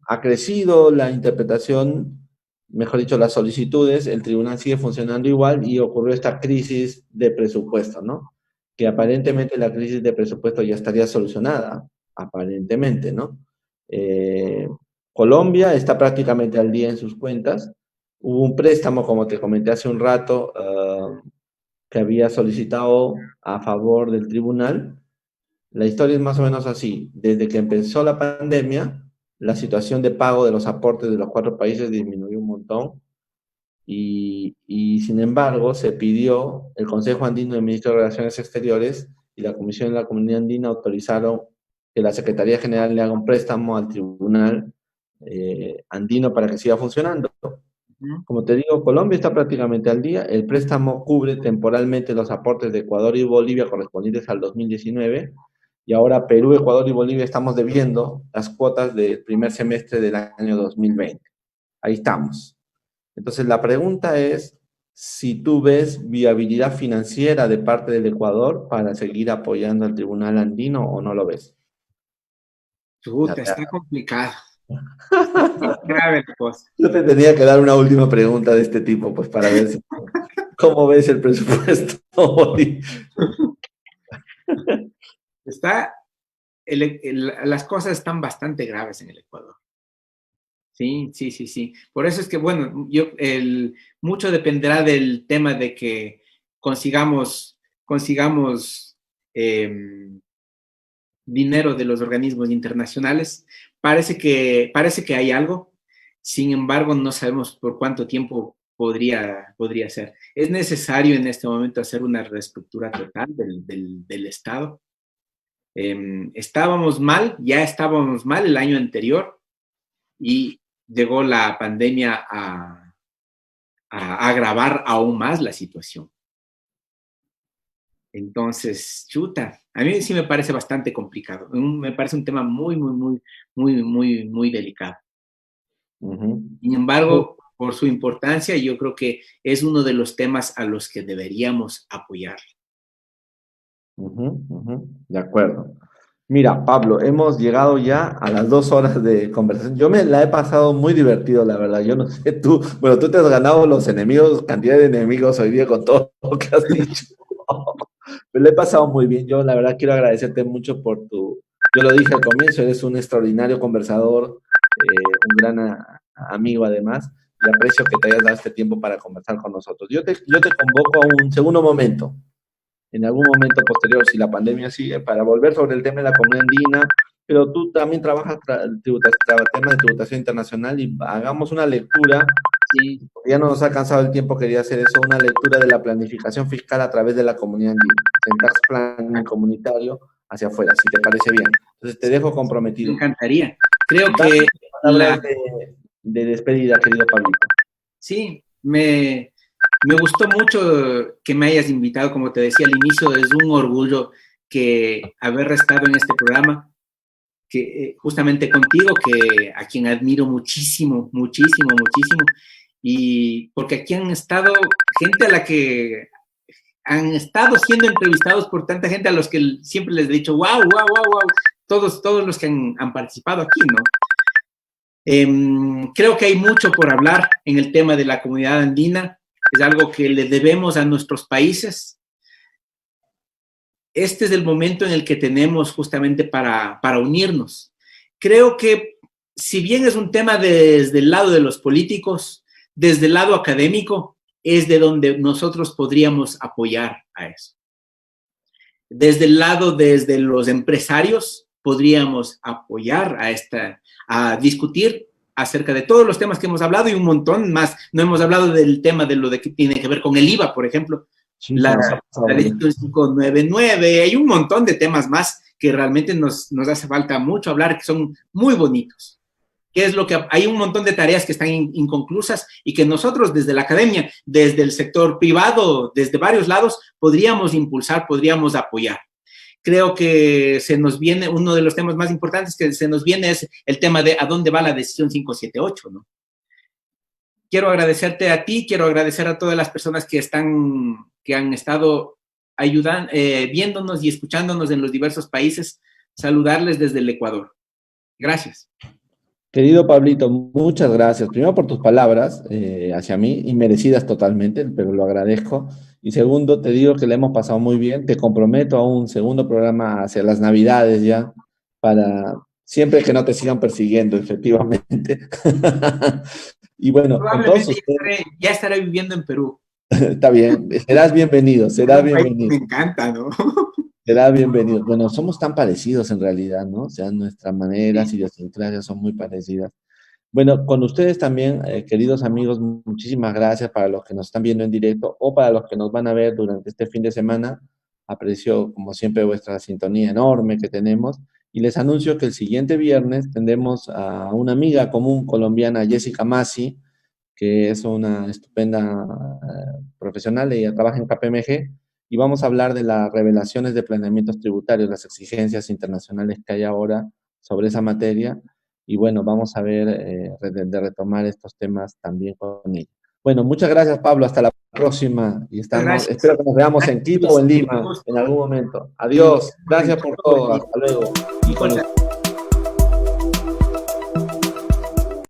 ha crecido la interpretación, mejor dicho, las solicitudes, el tribunal sigue funcionando igual y ocurrió esta crisis de presupuesto, ¿no? Que aparentemente la crisis de presupuesto ya estaría solucionada, aparentemente, ¿no? Eh, Colombia está prácticamente al día en sus cuentas. Hubo un préstamo, como te comenté hace un rato, que había solicitado a favor del tribunal. La historia es más o menos así. Desde que empezó la pandemia, la situación de pago de los aportes de los cuatro países disminuyó un montón y sin embargo se pidió, el Consejo Andino de Ministros de Relaciones Exteriores y la Comisión de la Comunidad Andina autorizaron que la Secretaría General le haga un préstamo al Tribunal Andino para que siga funcionando. Como te digo, Colombia está prácticamente al día. El préstamo cubre temporalmente los aportes de Ecuador y Bolivia correspondientes al 2019. Y ahora Perú, Ecuador y Bolivia estamos debiendo las cuotas del primer semestre del año 2020. Ahí estamos. Entonces, la pregunta es si tú ves viabilidad financiera de parte del Ecuador para seguir apoyando al Tribunal Andino o no lo ves. Chuta, está complicado. Está grave la cosa. Yo te tenía que dar una última pregunta de este tipo, pues para ver si, cómo ves el presupuesto. Está, las cosas están bastante graves en el Ecuador. Sí, sí, sí, sí. Por eso es que, bueno, mucho dependerá del tema de que consigamos dinero de los organismos internacionales. Parece que hay algo, sin embargo, no sabemos por cuánto tiempo podría ser. Es necesario en este momento hacer una reestructura total del Estado. Ya estábamos mal el año anterior y llegó la pandemia a agravar aún más la situación. Entonces, chuta, a mí sí me parece bastante complicado. Me parece un tema muy, muy, muy, muy, muy, muy delicado. Sin embargo, por su importancia, yo creo que es uno de los temas a los que deberíamos apoyar. De acuerdo. Mira, Pablo, hemos llegado ya a las 2 horas de conversación. Yo me la he pasado muy divertido, la verdad. Yo no sé tú, bueno, tú te has ganado los enemigos, cantidad de enemigos hoy día con todo lo que has dicho. Me lo he pasado muy bien. Yo, la verdad, quiero agradecerte mucho por yo lo dije al comienzo, eres un extraordinario conversador, un gran amigo además, y aprecio que te hayas dado este tiempo para conversar con nosotros. Yo te convoco a un segundo momento en algún momento posterior, si la pandemia sigue, para volver sobre el tema de la comunidad andina, pero tú también trabajas tema de tributación internacional y hagamos una lectura, Sí, ya no nos ha alcanzado el tiempo, quería hacer eso, una lectura de la planificación fiscal a través de la comunidad andina, en tax planning comunitario hacia afuera, si te parece bien. Entonces te dejo me comprometido. encantaría. Creo Dame que palabras de despedida, querido Pablito. sí, me gustó mucho que me hayas invitado, como te decía al inicio, es un orgullo que haber estado en este programa, que justamente contigo, que a quien admiro muchísimo, muchísimo, muchísimo, y porque aquí han estado gente a la que han estado siendo entrevistados por tanta gente a los que siempre les he dicho, wow, wow, wow, wow, todos los que han participado aquí, ¿no? Creo que hay mucho por hablar en el tema de la comunidad andina, es algo que le debemos a nuestros países. Este es el momento en el que tenemos justamente para unirnos. Creo que si bien es un tema desde el lado de los políticos, desde el lado académico, es de donde nosotros podríamos apoyar a eso. Desde el lado, desde los empresarios, podríamos apoyar a discutir acerca de todos los temas que hemos hablado y un montón más. No hemos hablado del tema de lo de que tiene que ver con el IVA, por ejemplo, Sí, se la, nos ha pasado. la decisión 599, hay un montón de temas más que realmente nos hace falta mucho hablar, que son muy bonitos. ¿Qué es lo que hay un montón de tareas que están inconclusas y que nosotros desde la academia, desde el sector privado, desde varios lados, podríamos impulsar, podríamos apoyar? creo que se nos viene, uno de los temas más importantes que se nos viene es el tema de a dónde va la decisión 578, ¿no? Quiero agradecerte a ti, quiero agradecer a todas las personas que han estado ayudando, viéndonos y escuchándonos en los diversos países, saludarles desde el Ecuador. Gracias. Querido Pablito, muchas gracias. Primero por tus palabras hacia mí, inmerecidas totalmente, pero lo agradezco. Y segundo, te digo que le hemos pasado muy bien. Te comprometo a un segundo programa hacia las Navidades ya, para siempre que no te sigan persiguiendo, efectivamente. Y bueno, con todos Probablemente ustedes, ya estaré viviendo en Perú. está bien, serás bienvenido, serás Un país que bienvenido. me encanta, ¿no? Será bienvenido. Bueno, somos tan parecidos en realidad, ¿no? O sea, nuestras maneras, Sí. idiosincrasias son muy parecidas. Bueno, con ustedes también, queridos amigos, muchísimas gracias para los que nos están viendo en directo o para los que nos van a ver durante este fin de semana. Aprecio, como siempre, vuestra sintonía enorme que tenemos y les anuncio que el siguiente viernes tendremos a una amiga común colombiana, Jessica Masi, que es una estupenda profesional, ella trabaja en KPMG y vamos a hablar de las revelaciones de planeamientos tributarios, las exigencias internacionales que hay ahora sobre esa materia y bueno, vamos a ver de retomar estos temas también con ella. Bueno, muchas gracias Pablo, hasta la próxima y Muchas estamos, gracias. espero que nos veamos en Quito o Luis, en un Lima gusto. en algún momento. Y nos Adiós, vemos en gracias por Quito o en todo, Lima. hasta luego. Y con Igual, usted.